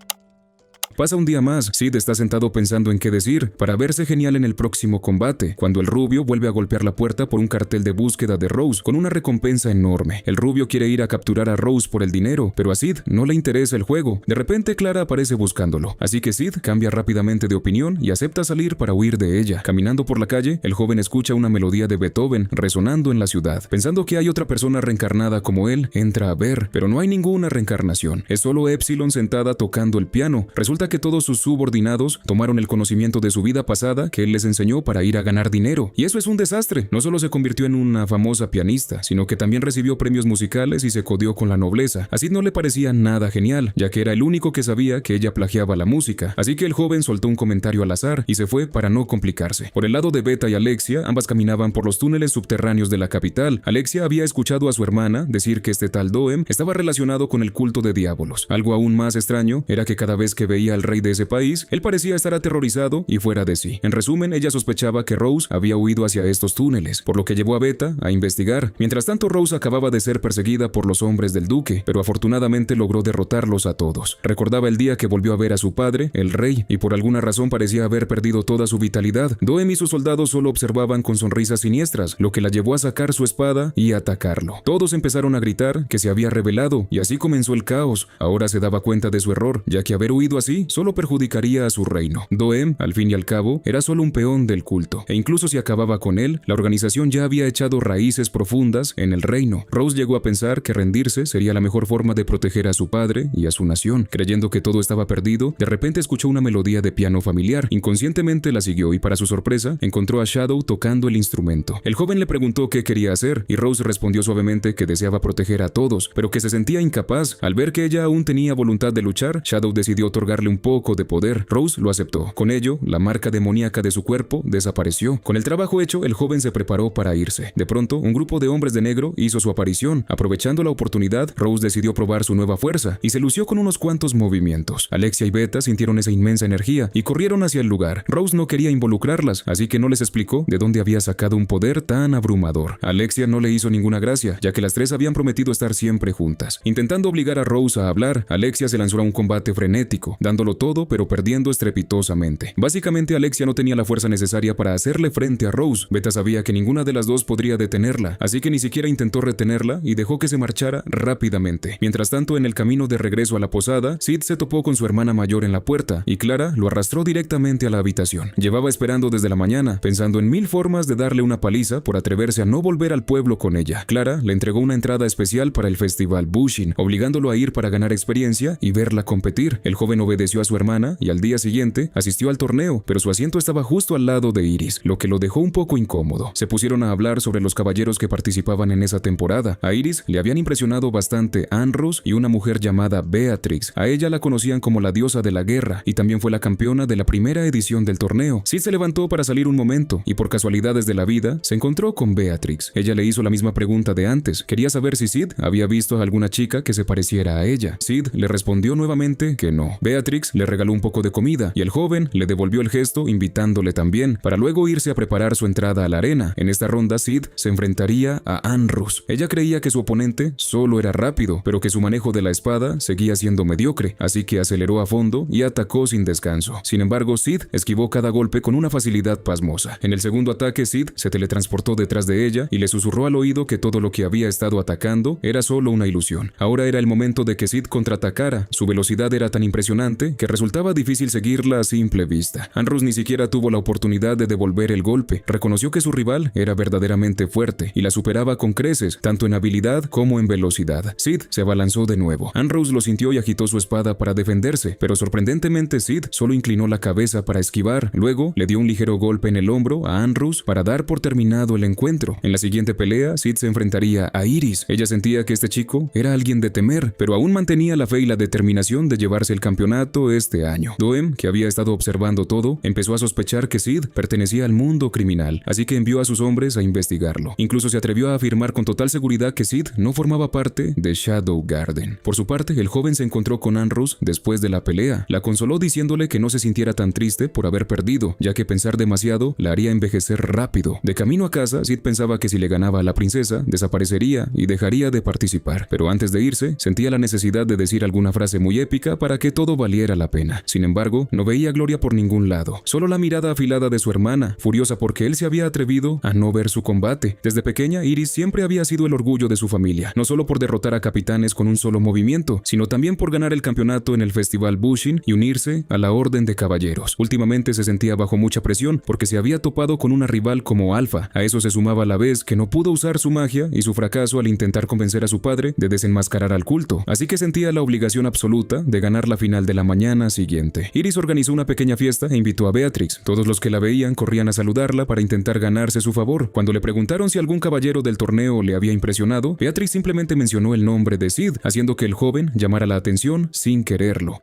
Pasa un día más, Sid está sentado pensando en qué decir para verse genial en el próximo combate, cuando el rubio vuelve a golpear la puerta por un cartel de búsqueda de Rose con una recompensa enorme. El rubio quiere ir a capturar a Rose por el dinero, pero a Sid no le interesa el juego. De repente Clara aparece buscándolo, así que Sid cambia rápidamente de opinión y acepta salir para huir de ella. Caminando por la calle, el joven escucha una melodía de Beethoven resonando en la ciudad. Pensando que hay otra persona reencarnada como él, entra a ver, pero no hay ninguna reencarnación. Es solo Epsilon sentada tocando el piano. Resulta que todos sus subordinados tomaron el conocimiento de su vida pasada que él les enseñó para ir a ganar dinero. Y eso es un desastre. No solo se convirtió en una famosa pianista, sino que también recibió premios musicales y se codió con la nobleza. A Sid no le parecía nada genial, ya que era el único que sabía que ella plagiaba la música. Así que el joven soltó un comentario al azar y se fue para no complicarse. Por el lado de Beta y Alexia, ambas caminaban por los túneles subterráneos de la capital. Alexia había escuchado a su hermana decir que este tal Doem estaba relacionado con el culto de diabolos. Algo aún más extraño era que cada vez que veía al rey de ese país, él parecía estar aterrorizado y fuera de sí. En resumen, ella sospechaba que Rose había huido hacia estos túneles, por lo que llevó a Beta a investigar. Mientras tanto, Rose acababa de ser perseguida por los hombres del duque, pero afortunadamente logró derrotarlos a todos. Recordaba el día que volvió a ver a su padre, el rey, y por alguna razón parecía haber perdido toda su vitalidad. Doem y sus soldados solo observaban con sonrisas siniestras, lo que la llevó a sacar su espada y atacarlo. Todos empezaron a gritar que se había rebelado, y así comenzó el caos. Ahora se daba cuenta de su error, ya que haber huido así solo perjudicaría a su reino. Doem, al fin y al cabo, era solo un peón del culto, e incluso si acababa con él, la organización ya había echado raíces profundas en el reino. Rose llegó a pensar que rendirse sería la mejor forma de proteger a su padre y a su nación. Creyendo que todo estaba perdido, de repente escuchó una melodía de piano familiar. Inconscientemente la siguió y para su sorpresa encontró a Shadow tocando el instrumento. El joven le preguntó qué quería hacer y Rose respondió suavemente que deseaba proteger a todos, pero que se sentía incapaz. Al ver que ella aún tenía voluntad de luchar, Shadow decidió otorgarle un poco de poder. Rose lo aceptó. Con ello, la marca demoníaca de su cuerpo desapareció. Con el trabajo hecho, el joven se preparó para irse. De pronto, un grupo de hombres de negro hizo su aparición. Aprovechando la oportunidad, Rose decidió probar su nueva fuerza y se lució con unos cuantos movimientos. Alexia y Beta sintieron esa inmensa energía y corrieron hacia el lugar. Rose no quería involucrarlas, así que no les explicó de dónde había sacado un poder tan abrumador. Alexia no le hizo ninguna gracia, ya que las tres habían prometido estar siempre juntas. Intentando obligar a Rose a hablar, Alexia se lanzó a un combate frenético, dándolo todo pero perdiendo estrepitosamente. Básicamente, Alexia no tenía la fuerza necesaria para hacerle frente a Rose. Beta sabía que ninguna de las dos podría detenerla, así que ni siquiera intentó retenerla y dejó que se marchara rápidamente. Mientras tanto, en el camino de regreso a la posada, Sid se topó con su hermana mayor en la puerta y Clara lo arrastró directamente a la habitación. Llevaba esperando desde la mañana, pensando en 1000 formas de darle una paliza por atreverse a no volver al pueblo con ella. Clara le entregó una entrada especial para el festival Bushin, obligándolo a ir para ganar experiencia y verla competir. El joven obedeció a su hermana y al día siguiente asistió al torneo, pero su asiento estaba justo al lado de Iris, lo que lo dejó un poco incómodo. Se pusieron a hablar sobre los caballeros que participaban en esa temporada. A Iris le habían impresionado bastante Anrus y una mujer llamada Beatrix. A ella la conocían como la diosa de la guerra y también fue la campeona de la primera edición del torneo. Sid se levantó para salir un momento y por casualidades de la vida se encontró con Beatrix. Ella le hizo la misma pregunta de antes. Quería saber si Sid había visto a alguna chica que se pareciera a ella. Sid le respondió nuevamente que no. Beatrix le regaló un poco de comida y el joven le devolvió el gesto invitándole también, para luego irse a preparar su entrada a la arena. En esta ronda Sid se enfrentaría a Anrus. Ella creía que su oponente solo era rápido, pero que su manejo de la espada seguía siendo mediocre, así que aceleró a fondo y atacó sin descanso. Sin embargo, Sid esquivó cada golpe con una facilidad pasmosa. En el segundo ataque, Sid se teletransportó detrás de ella y le susurró al oído que todo lo que había estado atacando era solo una ilusión. Ahora era el momento de que Sid contraatacara. Su velocidad era tan impresionante que resultaba difícil seguirla a simple vista. Anrus ni siquiera tuvo la oportunidad de devolver el golpe. Reconoció que su rival era verdaderamente fuerte y la superaba con creces, tanto en habilidad como en velocidad. Sid se abalanzó de nuevo. Anrus lo sintió y agitó su espada para defenderse, pero sorprendentemente Sid solo inclinó la cabeza para esquivar. Luego le dio un ligero golpe en el hombro a Anrus para dar por terminado el encuentro. En la siguiente pelea, Sid se enfrentaría a Iris. Ella sentía que este chico era alguien de temer, pero aún mantenía la fe y la determinación de llevarse el campeonato este año. Doem, que había estado observando todo, empezó a sospechar que Sid pertenecía al mundo criminal, así que envió a sus hombres a investigarlo. Incluso se atrevió a afirmar con total seguridad que Sid no formaba parte de Shadow Garden. Por su parte, el joven se encontró con Anrus después de la pelea. La consoló diciéndole que no se sintiera tan triste por haber perdido, ya que pensar demasiado la haría envejecer rápido. De camino a casa, Sid pensaba que si le ganaba a la princesa, desaparecería y dejaría de participar. Pero antes de irse, sentía la necesidad de decir alguna frase muy épica para que todo valiera valiera la pena. Sin embargo, no veía a Gloria por ningún lado, solo la mirada afilada de su hermana, furiosa porque él se había atrevido a no ver su combate. Desde pequeña, Iris siempre había sido el orgullo de su familia, no solo por derrotar a capitanes con un solo movimiento, sino también por ganar el campeonato en el Festival Bushin y unirse a la Orden de Caballeros. Últimamente se sentía bajo mucha presión porque se había topado con una rival como Alpha. A eso se sumaba la vez que no pudo usar su magia y su fracaso al intentar convencer a su padre de desenmascarar al culto, así que sentía la obligación absoluta de ganar la final de la mañana siguiente. Iris organizó una pequeña fiesta e invitó a Beatrix. Todos los que la veían corrían a saludarla para intentar ganarse su favor. Cuando le preguntaron si algún caballero del torneo le había impresionado, Beatrix simplemente mencionó el nombre de Sid, haciendo que el joven llamara la atención sin quererlo.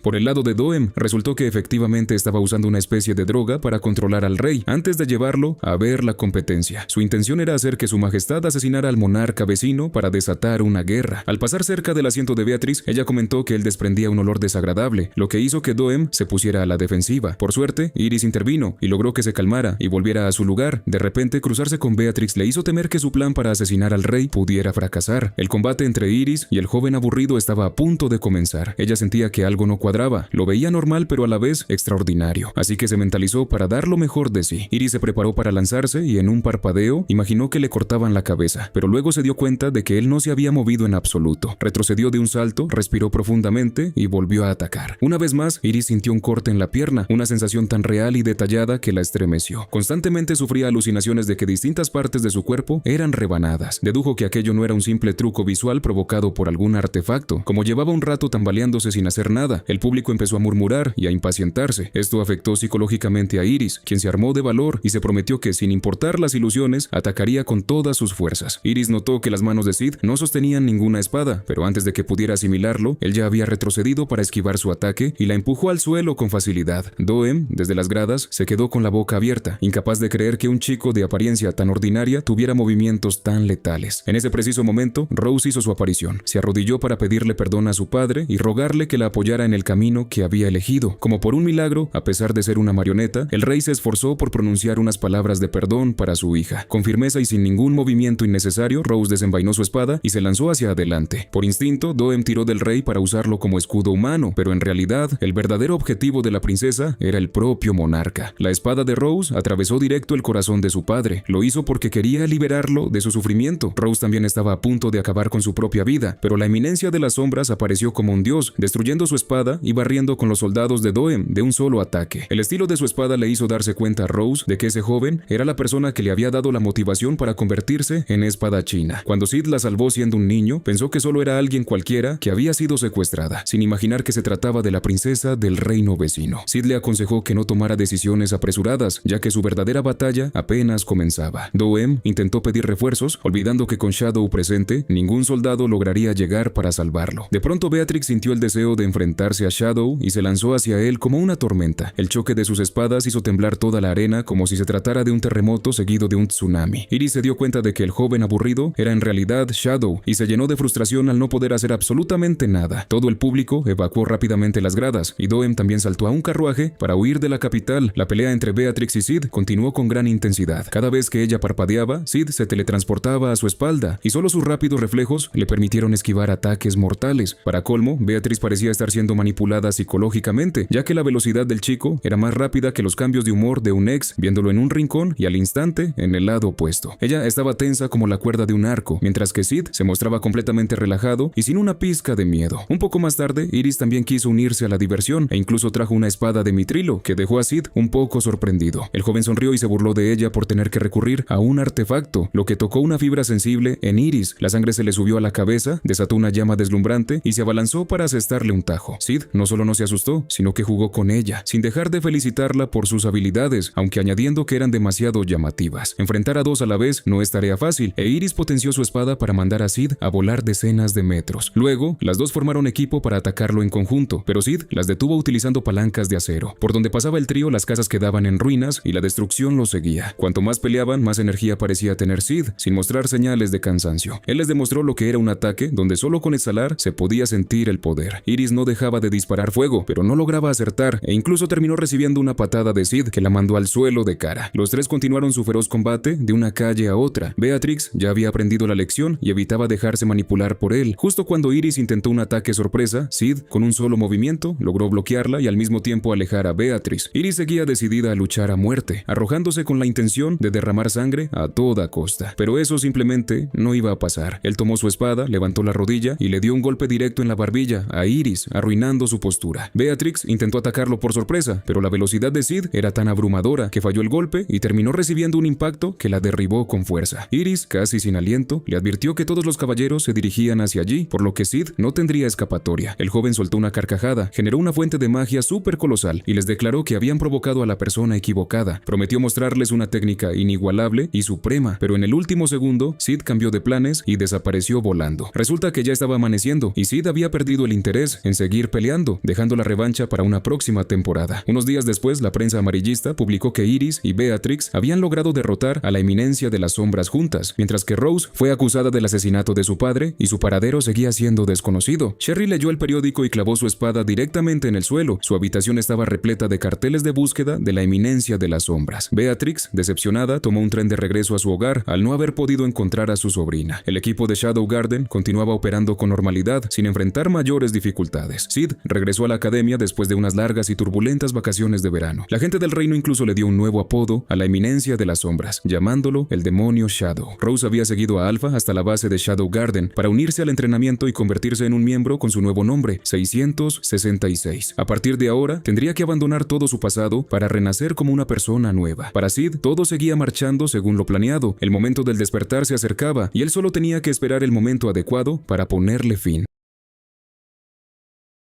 Por el lado de Doem, resultó que efectivamente estaba usando una especie de droga para controlar al rey antes de llevarlo a ver la competencia. Su intención era hacer que su majestad asesinara al monarca vecino para desatar una guerra. Al pasar cerca del asiento de Beatrix, ella comentó que él desprendía un olor desagradable, lo que hizo que Doem se pusiera a la defensiva. Por suerte, Iris intervino y logró que se calmara y volviera a su lugar. De repente, cruzarse con Beatrix le hizo temer que su plan para asesinar al rey pudiera fracasar. El combate entre Iris y el joven aburrido estaba a punto de comenzar. Ella sentía que algo no cuadraba. Lo veía normal pero a la vez extraordinario, así que se mentalizó para dar lo mejor de sí. Iris se preparó para lanzarse y en un parpadeo imaginó que le cortaban la cabeza, pero luego se dio cuenta de que él no se había movido en absoluto. Retrocedió de un salto, respiró profundamente y volvió a atacar. Una vez más, Iris sintió un corte en la pierna, una sensación tan real y detallada que la estremeció. Constantemente sufría alucinaciones de que distintas partes de su cuerpo eran rebanadas. Dedujo que aquello no era un simple truco visual provocado por algún artefacto. Como llevaba un rato tambaleándose sin hacer nada, el público empezó a murmurar y a impacientarse. Esto afectó psicológicamente a Iris, quien se armó de valor y se prometió que, sin importar las ilusiones, atacaría con todas sus fuerzas. Iris notó que las manos de Sid no sostenían ninguna espada, pero antes de que pudiera asimilarlo, él ya había retrocedido para esquivar su ataque y la empujó al suelo con facilidad. Doem, desde las gradas, se quedó con la boca abierta, incapaz de creer que un chico de apariencia tan ordinaria tuviera movimientos tan letales. En ese preciso momento, Rose hizo su aparición. Se arrodilló para pedirle perdón a su padre y rogarle que la apoyara en el camino que había elegido. Como por un milagro, a pesar de ser una marioneta, el rey se esforzó por pronunciar unas palabras de perdón para su hija. Con firmeza y sin ningún movimiento innecesario, Rose desenvainó su espada y se lanzó hacia adelante. Por instinto, Doem tiró del rey para usarlo como escudo humano, pero en realidad, el verdadero objetivo de la princesa era el propio monarca. La espada de Rose atravesó directo el corazón de su padre. Lo hizo porque quería liberarlo de su sufrimiento. Rose también estaba a punto de acabar con su propia vida, pero la eminencia de las sombras apareció como un dios, destruyendo su espada y barriendo con los soldados de Doem de un solo ataque. El estilo de su espada le hizo darse cuenta a Rose de que ese joven era la persona que le había dado la motivación para convertirse en espadachina. Cuando Sid la salvó siendo un niño, pensó que solo era alguien cualquiera que había sido secuestrada, sin imaginar que se trataba de la princesa del reino vecino. Sid le aconsejó que no tomara decisiones apresuradas, ya que su verdadera batalla apenas comenzaba. Doem intentó pedir refuerzos, olvidando que con Shadow presente, ningún soldado lograría llegar para salvarlo. De pronto Beatrix sintió el deseo de enfrentarse a Shadow y se lanzó hacia él como una tormenta. El choque de sus espadas hizo temblar toda la arena como si se tratara de un terremoto seguido de un tsunami. Iris se dio cuenta de que el joven aburrido era en realidad Shadow y se llenó de frustración al no poder hacer absolutamente nada. Todo el público evacuó rápidamente las gradas y Doem también saltó a un carruaje para huir de la capital. La pelea entre Beatrix y Sid continuó con gran intensidad. Cada vez que ella parpadeaba, Sid se teletransportaba a su espalda y solo sus rápidos reflejos le permitieron esquivar ataques mortales. Para colmo, Beatrix parecía estar siendo manipulada psicológicamente, ya que la velocidad del chico era más rápida que los cambios de humor de un ex, viéndolo en un rincón y al instante en el lado opuesto. Ella estaba tensa como la cuerda de un arco, mientras que Sid se mostraba completamente relajado y sin una pizca de miedo. Un poco más tarde, Iris también quiso unirse a la diversión e incluso trajo una espada de mitrilo que dejó a Sid un poco sorprendido. El joven sonrió y se burló de ella por tener que recurrir a un artefacto, lo que tocó una fibra sensible en Iris. La sangre se le subió a la cabeza, desató una llama deslumbrante y se abalanzó para asestarle un tajo. Sid no solo no se asustó, sino que jugó con ella, sin dejar de felicitarla por sus habilidades, aunque añadiendo que eran demasiado llamativas. Enfrentar a dos a la vez no es tarea fácil, e Iris potenció su espada para mandar a Sid a volar decenas de metros. Luego, las dos formaron equipo para atacarlo en conjunto, pero Sid las detuvo utilizando palancas de acero. Por donde pasaba el trío, las casas quedaban en ruinas y la destrucción los seguía. Cuanto más peleaban, más energía parecía tener Sid, sin mostrar señales de cansancio. Él les demostró lo que era un ataque donde solo con exhalar se podía sentir el poder. Iris no dejaba de disparar fuego, pero no lograba acertar e incluso terminó recibiendo una patada de Sid que la mandó al suelo de cara. Los tres continuaron su feroz combate de una calle a otra. Beatrix ya había aprendido la lección y evitaba dejarse manipular por él. Justo cuando Iris intentó un ataque sorpresa, Sid, con un solo movimiento, logró bloquearla y al mismo tiempo alejar a Beatrix. Iris seguía decidida a luchar a muerte, arrojándose con la intención de derramar sangre a toda costa. Pero eso simplemente no iba a pasar. Él tomó su espada, levantó la rodilla y le dio un golpe directo en la barbilla a Iris, arruinando su postura. Beatrix intentó atacarlo por sorpresa, pero la velocidad de Sid era tan abrumadora que falló el golpe y terminó recibiendo un impacto que la derribó con fuerza. Iris, casi sin aliento, le advirtió que todos los caballeros se dirigían hacia allí, por lo que Sid no tendría escapatoria. El joven soltó una carcajada, generó una fuente de magia súper colosal y les declaró que habían provocado a la persona equivocada. Prometió mostrarles una técnica inigualable y suprema, pero en el último segundo, Sid cambió de planes y desapareció volando. Resulta que ya estaba amaneciendo y Sid había perdido el interés en seguir peleando, dejando la revancha para una próxima temporada. Unos días después, la prensa amarillista publicó que Iris y Beatrix habían logrado derrotar a la eminencia de las sombras juntas, mientras que Rose fue acusada del asesinato de su padre y su paradero seguía siendo desconocido. Sherry leyó el periódico y clavó su espada directamente en el suelo. Su habitación estaba repleta de carteles de búsqueda de la eminencia de las sombras. Beatrix, decepcionada, tomó un tren de regreso a su hogar al no haber podido encontrar a su sobrina. El equipo de Shadow Garden continuaba operando con normalidad, sin enfrentar mayores dificultades. Sid regresó a la academia después de unas largas y turbulentas vacaciones de verano. La gente del reino incluso le dio un nuevo apodo a la eminencia de las sombras, llamándolo el demonio Shadow. Rose había seguido a Alpha hasta la base de Shadow Garden para unirse al entrenamiento y convertirse en un miembro con su nuevo nombre, 666. A partir de ahora, tendría que abandonar todo su pasado para renacer como una persona nueva. Para Sid, todo seguía marchando según lo planeado. El momento del despertar se acercaba y él solo tenía que esperar el momento adecuado para ponerle fin.